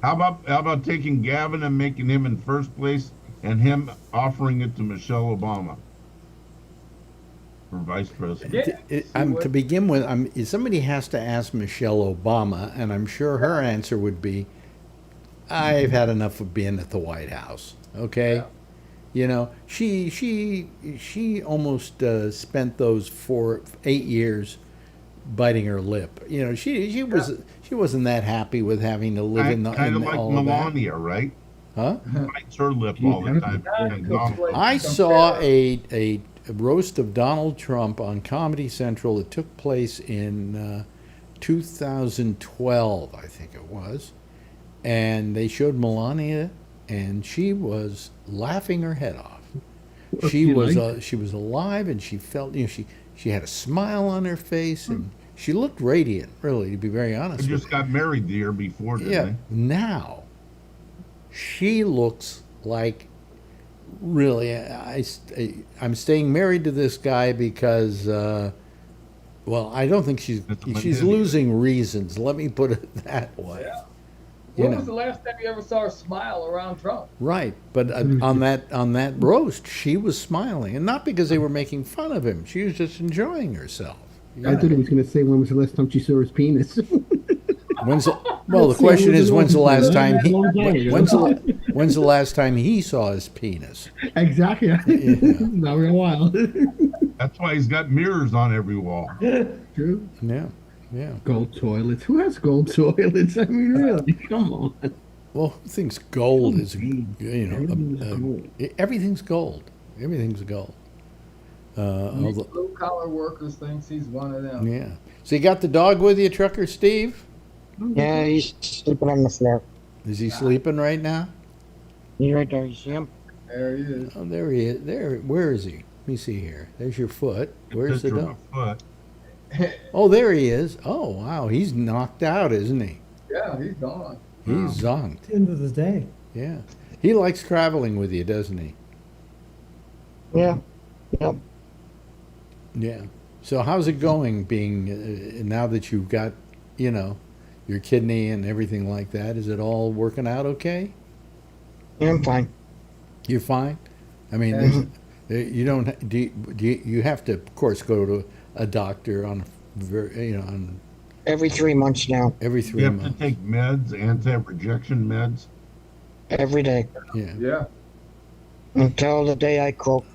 How about taking Gavin and making him in first place and him offering it to Michelle Obama for vice president? To begin with, somebody has to ask Michelle Obama, and I'm sure her answer would be, I've had enough of being at the White House. Okay? Yeah. You know, she almost spent those 8 years biting her lip. You know, she wasn't that happy with having to live in the kind of like Melania, right? Huh? Bites her lip all the time. I saw a roast of Donald Trump on Comedy Central that took place in 2012, I think it was, and they showed Melania, and she was laughing her head off. She was alive, and she felt, you know, she had a smile on her face, and she looked radiant, really, to be very honest. She just got married the year before, didn't they? Now she looks like, really, I'm staying married to this guy because, well, I don't think she's losing reasons. Let me put it that way. Yeah. When was the last time you ever saw her smile around Trump? Right, but on that roast, she was smiling, and not because they were making fun of him. She was just enjoying herself. I thought he was going to say, when was the last time she saw his penis? The question is, when's the last time when's the last time he saw his penis? Exactly. Yeah. Not in a while. That's why he's got mirrors on every wall. True. Yeah. Gold toilets. Who has gold toilets? I mean, really? Come on. Well, who thinks gold is, everything's gold. Everything's gold. Blue collar workers thinks he's one of them. Yeah. So you got the dog with you, Trucker Steve? Yeah, he's sleeping on the floor. Is he sleeping right now? He's right there. You see him? There he is. Oh, there he is. There. Where is he? Let me see here. There's your foot. Where's the dog? Foot. Oh, there he is. Oh, wow. He's knocked out, isn't he? Yeah, he's gone. He's zonked. End of the day. Yeah. He likes traveling with you, doesn't he? Yeah. Yep. Yeah. So how's it going being, now that you've got, your kidney and everything like that? Is it all working out okay? Yeah, I'm fine. You're fine? I mean, you don't, you have to, of course, go to a doctor on every 3 months now. Every 3 months. You have to take meds, anti-rejection meds, every day Yeah. Yeah. until the day I croak.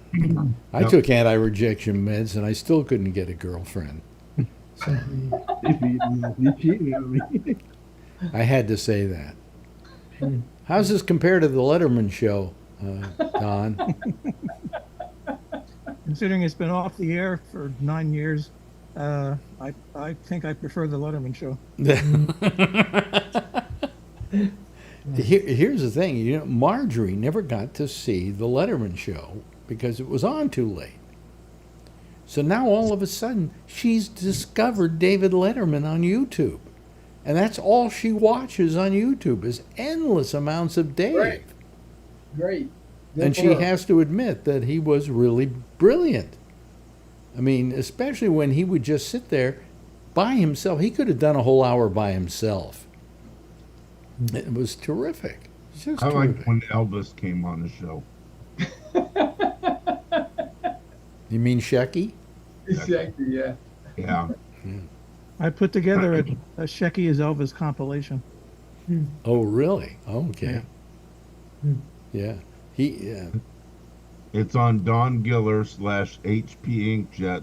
I took anti-rejection meds and I still couldn't get a girlfriend. You cheated on me. I had to say that. How's this compared to the Letterman show, Don? Considering it's been off the air for 9 years, I think I prefer the Letterman show. Here's the thing, you know, Marjorie never got to see the Letterman show because it was on too late. So now all of a sudden, she's discovered David Letterman on YouTube. And that's all she watches on YouTube is endless amounts of Dave. Great. And she has to admit that he was really brilliant. I mean, especially when he would just sit there by himself. He could have done a whole hour by himself. It was terrific. Just I terrific. like when Elvis came on the show. You mean Shecky? Exactly, yeah. Yeah. I put together a Shecky is Elvis compilation. Oh, really? Oh, okay. Yeah. Yeah. It's on Don Giller / HP Inkjet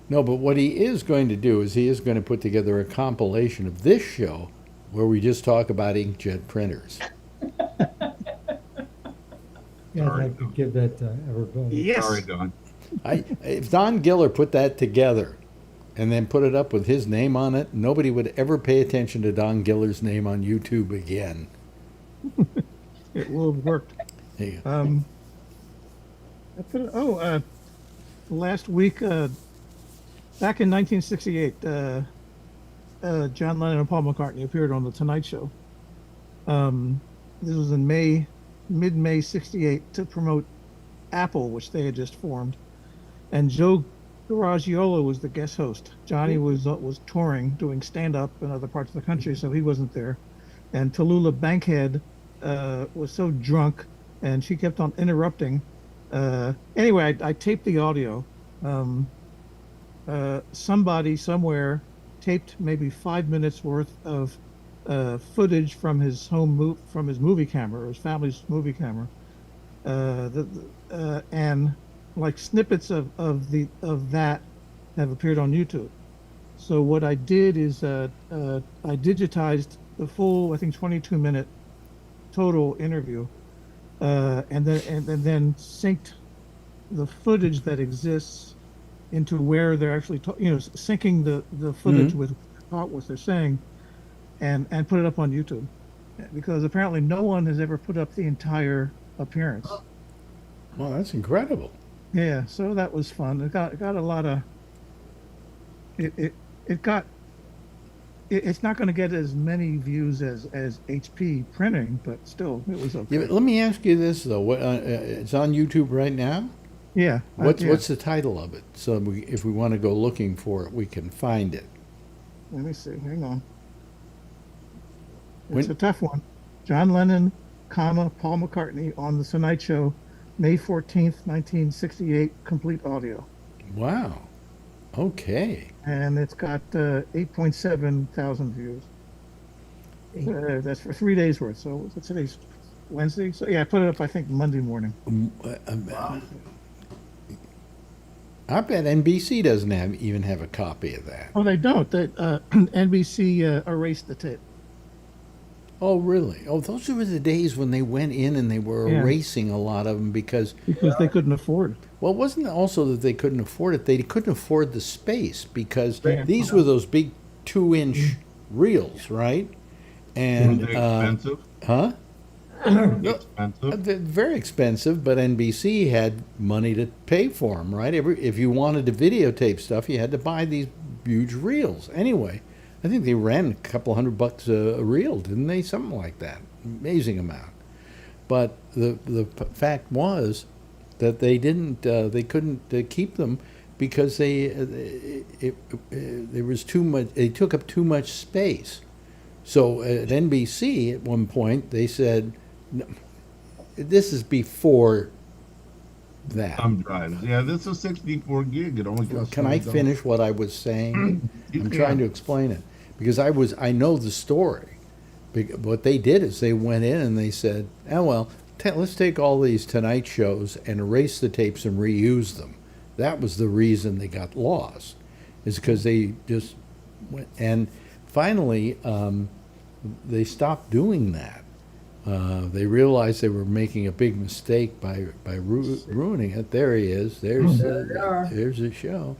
/ No, but what he is going to do is he is going to put together a compilation of this show where we just talk about inkjet printers. Yeah, I'd like to give that to everybody. Yes. Sorry, Don. If Don Giller put that together and then put it up with his name on it, nobody would ever pay attention to Don Giller's name on YouTube again. It will have worked. Yeah. Last week, back in 1968, John Lennon and Paul McCartney appeared on The Tonight Show. This was in mid-May 68 to promote Apple, which they had just formed. And Joe Garagiola was the guest host. Johnny was touring, doing stand-up in other parts of the country, so he wasn't there. And Tallulah Bankhead was so drunk, and she kept on interrupting. Anyway, I taped the audio. Somebody somewhere taped maybe 5 minutes worth of footage from his from his movie camera, or his family's movie camera, and like snippets of that have appeared on YouTube. So what I did is I digitized the full, I think, 22-minute total interview, and then synced the footage that exists into where they're actually, syncing the footage with what they're saying, and put it up on YouTube, because apparently no one has ever put up the entire appearance. Well, that's incredible. Yeah, so that was fun. It got a lot of. It's not going to get as many views as HP printing, but still, it was okay. Yeah, but let me ask you this though: it's on YouTube right now. Yeah. What's the title of it? So if we want to go looking for it, we can find it. Let me see. Hang on. It's a tough one. John Lennon, Paul McCartney on The Tonight Show, May 14th, 1968, complete audio. Wow. Okay. And it's got 8.7 thousand views. That's for 3 days worth. So today's Wednesday. So yeah, I put it up, I think, Monday morning. I bet NBC doesn't even have a copy of that. Oh, they don't. NBC erased the tape. Oh, really? Oh, those were the days when they went in and they were erasing a lot of them because they couldn't afford it. Well, it wasn't also that they couldn't afford it. They couldn't afford the space because these were those big 2-inch reels, right? And were they expensive? Huh? Expensive? They're very expensive, but NBC had money to pay for them, right? If you wanted to videotape stuff, you had to buy these huge reels. Anyway, I think they ran a couple $100 a reel, didn't they? Something like that. Amazing amount. But the fact was that they couldn't keep them because there was too much. They took up too much space. So at NBC at one point they said, no, "This is before that." Thumb drives. Yeah, this is 64 gig. It only costs. Can I finish what I was saying? I'm trying to explain it. because I know the story. What they did is they went in and they said, "Oh well, let's take all these Tonight shows and erase the tapes and reuse them." That was the reason they got lost, is because they just went. And finally, they stopped doing that. They realized they were making a big mistake by ruining it. There he is. There's the show.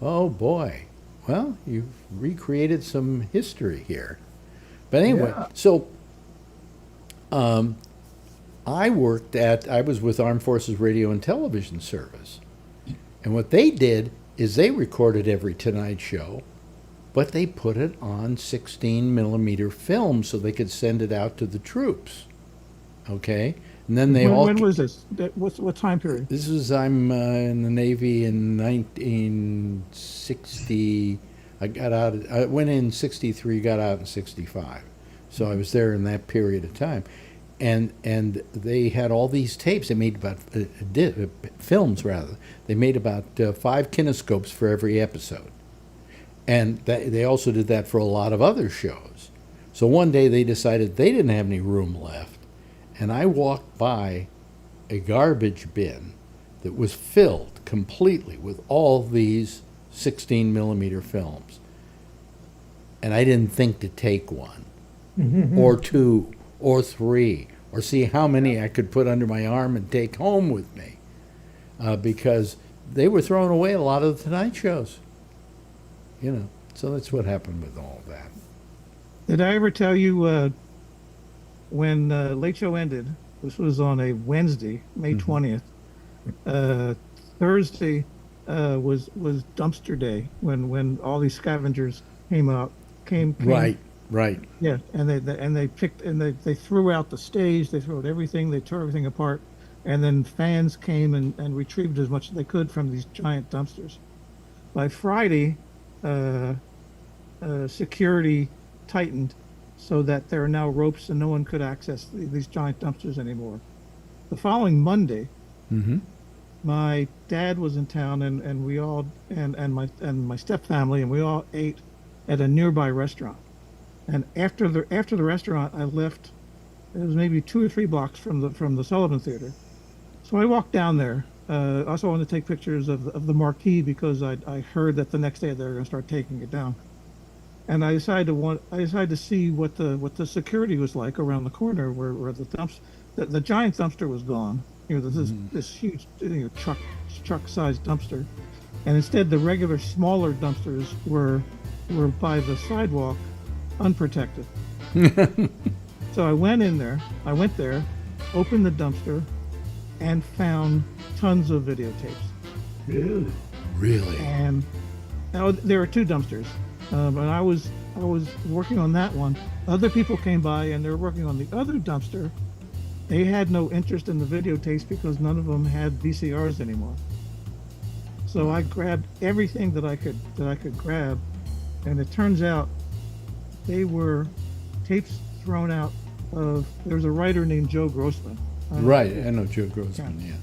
Oh boy. Well, you've recreated some history here. But anyway, so I was with Armed Forces Radio and Television Service. And what they did is they recorded every Tonight Show, but they put it on 16 millimeter film so they could send it out to the troops. Okay? And then they when was this? What time period? This was, I'm in the Navy in 1960. I went in 63, got out in 65. So I was there in that period of time. And they had all these tapes. They made about, films rather. They made about 5 kinescopes for every episode. And they also did that for a lot of other shows. So one day they decided they didn't have any room left. And I walked by a garbage bin that was filled completely with all these 16 millimeter films. And I didn't think to take one, or 2, or 3, or see how many I could put under my arm and take home with me, because they were throwing away a lot of the Tonight shows. You know, so that's what happened with all of that. Did I ever tell you when Late Show ended? This was on a Wednesday, May 20th. Thursday was dumpster day when all these scavengers came out. Came. Right. Yeah, and they threw out the stage, they threw out everything, they tore everything apart, and then fans came and retrieved as much as they could from these giant dumpsters. By Friday, security tightened so that there are now ropes and no one could access these giant dumpsters anymore. The following Monday, my dad was in town, and we all and my stepfamily, and we all ate at a nearby restaurant. And after the restaurant, I left. It was maybe 2 or 3 blocks from the Sullivan Theater. So I walked down there. Also wanted to take pictures of the marquee because I heard that the next day they were going to start taking it down. And I decided to see what the security was like around the corner where the giant dumpster was gone. You know, this huge truck-sized dumpster, and instead the regular smaller dumpsters were by the sidewalk, unprotected. So I went there, opened the dumpster, and found tons of videotapes. Really? And now there are 2 dumpsters, and I was working on that one. Other people came by and they were working on the other dumpster. They had no interest in the videotapes because none of them had VCRs anymore. So I grabbed everything that I could grab, and it turns out they were tapes thrown out of. There's a writer named Joe Grossman. Right, I know Joe Grossman.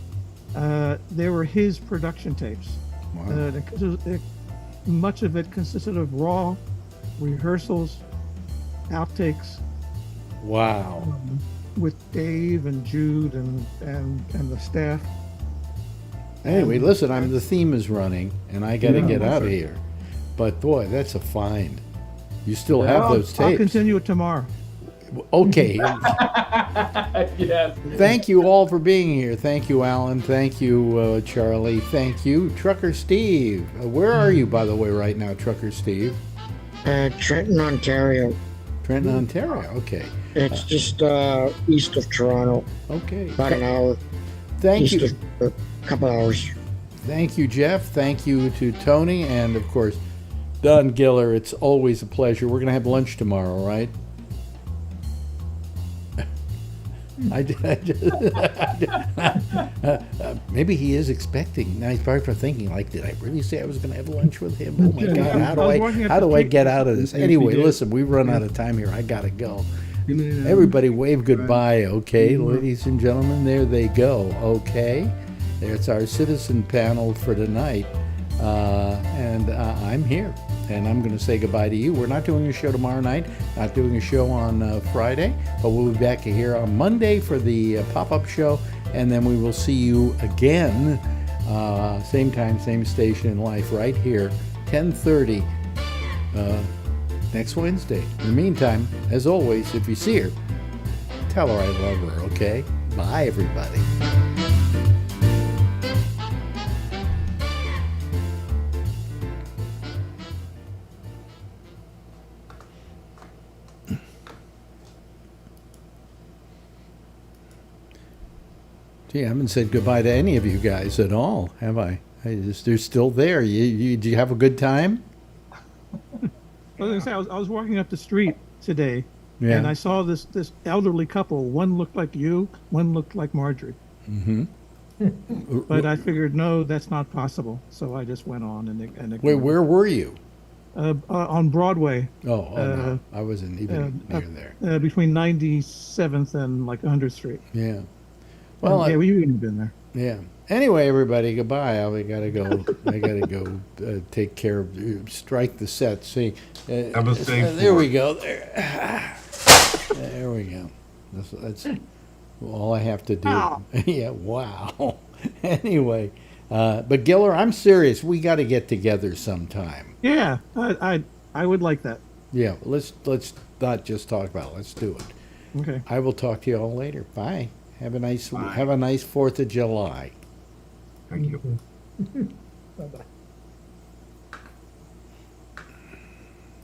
Yeah. They were his production tapes. Wow. Much of it consisted of raw rehearsals, outtakes. Wow. With Dave and Jude and the staff. Anyway, listen, the theme is running, and I got to get out of here. But boy, that's a find. You still have those tapes. I'll continue it tomorrow. Okay. Yes. Thank you all for being here. Thank you, Alan. Thank you, Charlie. Thank you, Trucker Steve. Where are you, by the way, right now, Trucker Steve? Trenton, Ontario. Trenton, Ontario. Okay. It's just east of Toronto. Okay. About an hour. Thank you. A couple hours. Thank you, Jeff. Thank you to Tony, and of course, Don Giller. It's always a pleasure. We're gonna have lunch tomorrow, right? Maybe he is expecting. Now he's probably thinking, like, did I really say I was going to have lunch with him? Oh my God! How do I get out of this? Anyway, listen, we've run out of time here. I gotta go. Everybody, wave goodbye, okay, ladies and gentlemen. There they go. Okay, there's our citizen panel for tonight, and I'm here. and I'm going to say goodbye to you. We're not doing a show tomorrow night, not doing a show on Friday, but we'll be back here on Monday for the pop-up show, and then we will see you again, same time, same station in life, right here, 10:30 next Wednesday. In the meantime, as always, if you see her, tell her I love her, okay? Bye, everybody. Gee, I haven't said goodbye to any of you guys at all, have I? They're still there. Did you have a good time? I was walking up the street today, Yeah. and I saw this elderly couple. One looked like you, one looked like Marjorie. Mm-hmm. But I figured, no, that's not possible. So I just went on and Wait, where were you? On Broadway. No, I wasn't even near there. Between 97th and like 100th Street. Yeah. Well, yeah, you wouldn't have been there. Yeah. Anyway, everybody, goodbye. I gotta go. I gotta go take care of, strike the set. See, Have a safe there we flight. go. There we go. That's all I have to do. Wow. Yeah. Wow. Anyway, but Giller, I'm serious. We got to get together sometime. Yeah, I would like that. Yeah. Let's not just talk about it. Let's do it. Okay. I will talk to you all later. Bye. Have a nice Bye. Have a nice 4th of July. Thank you. Bye-bye.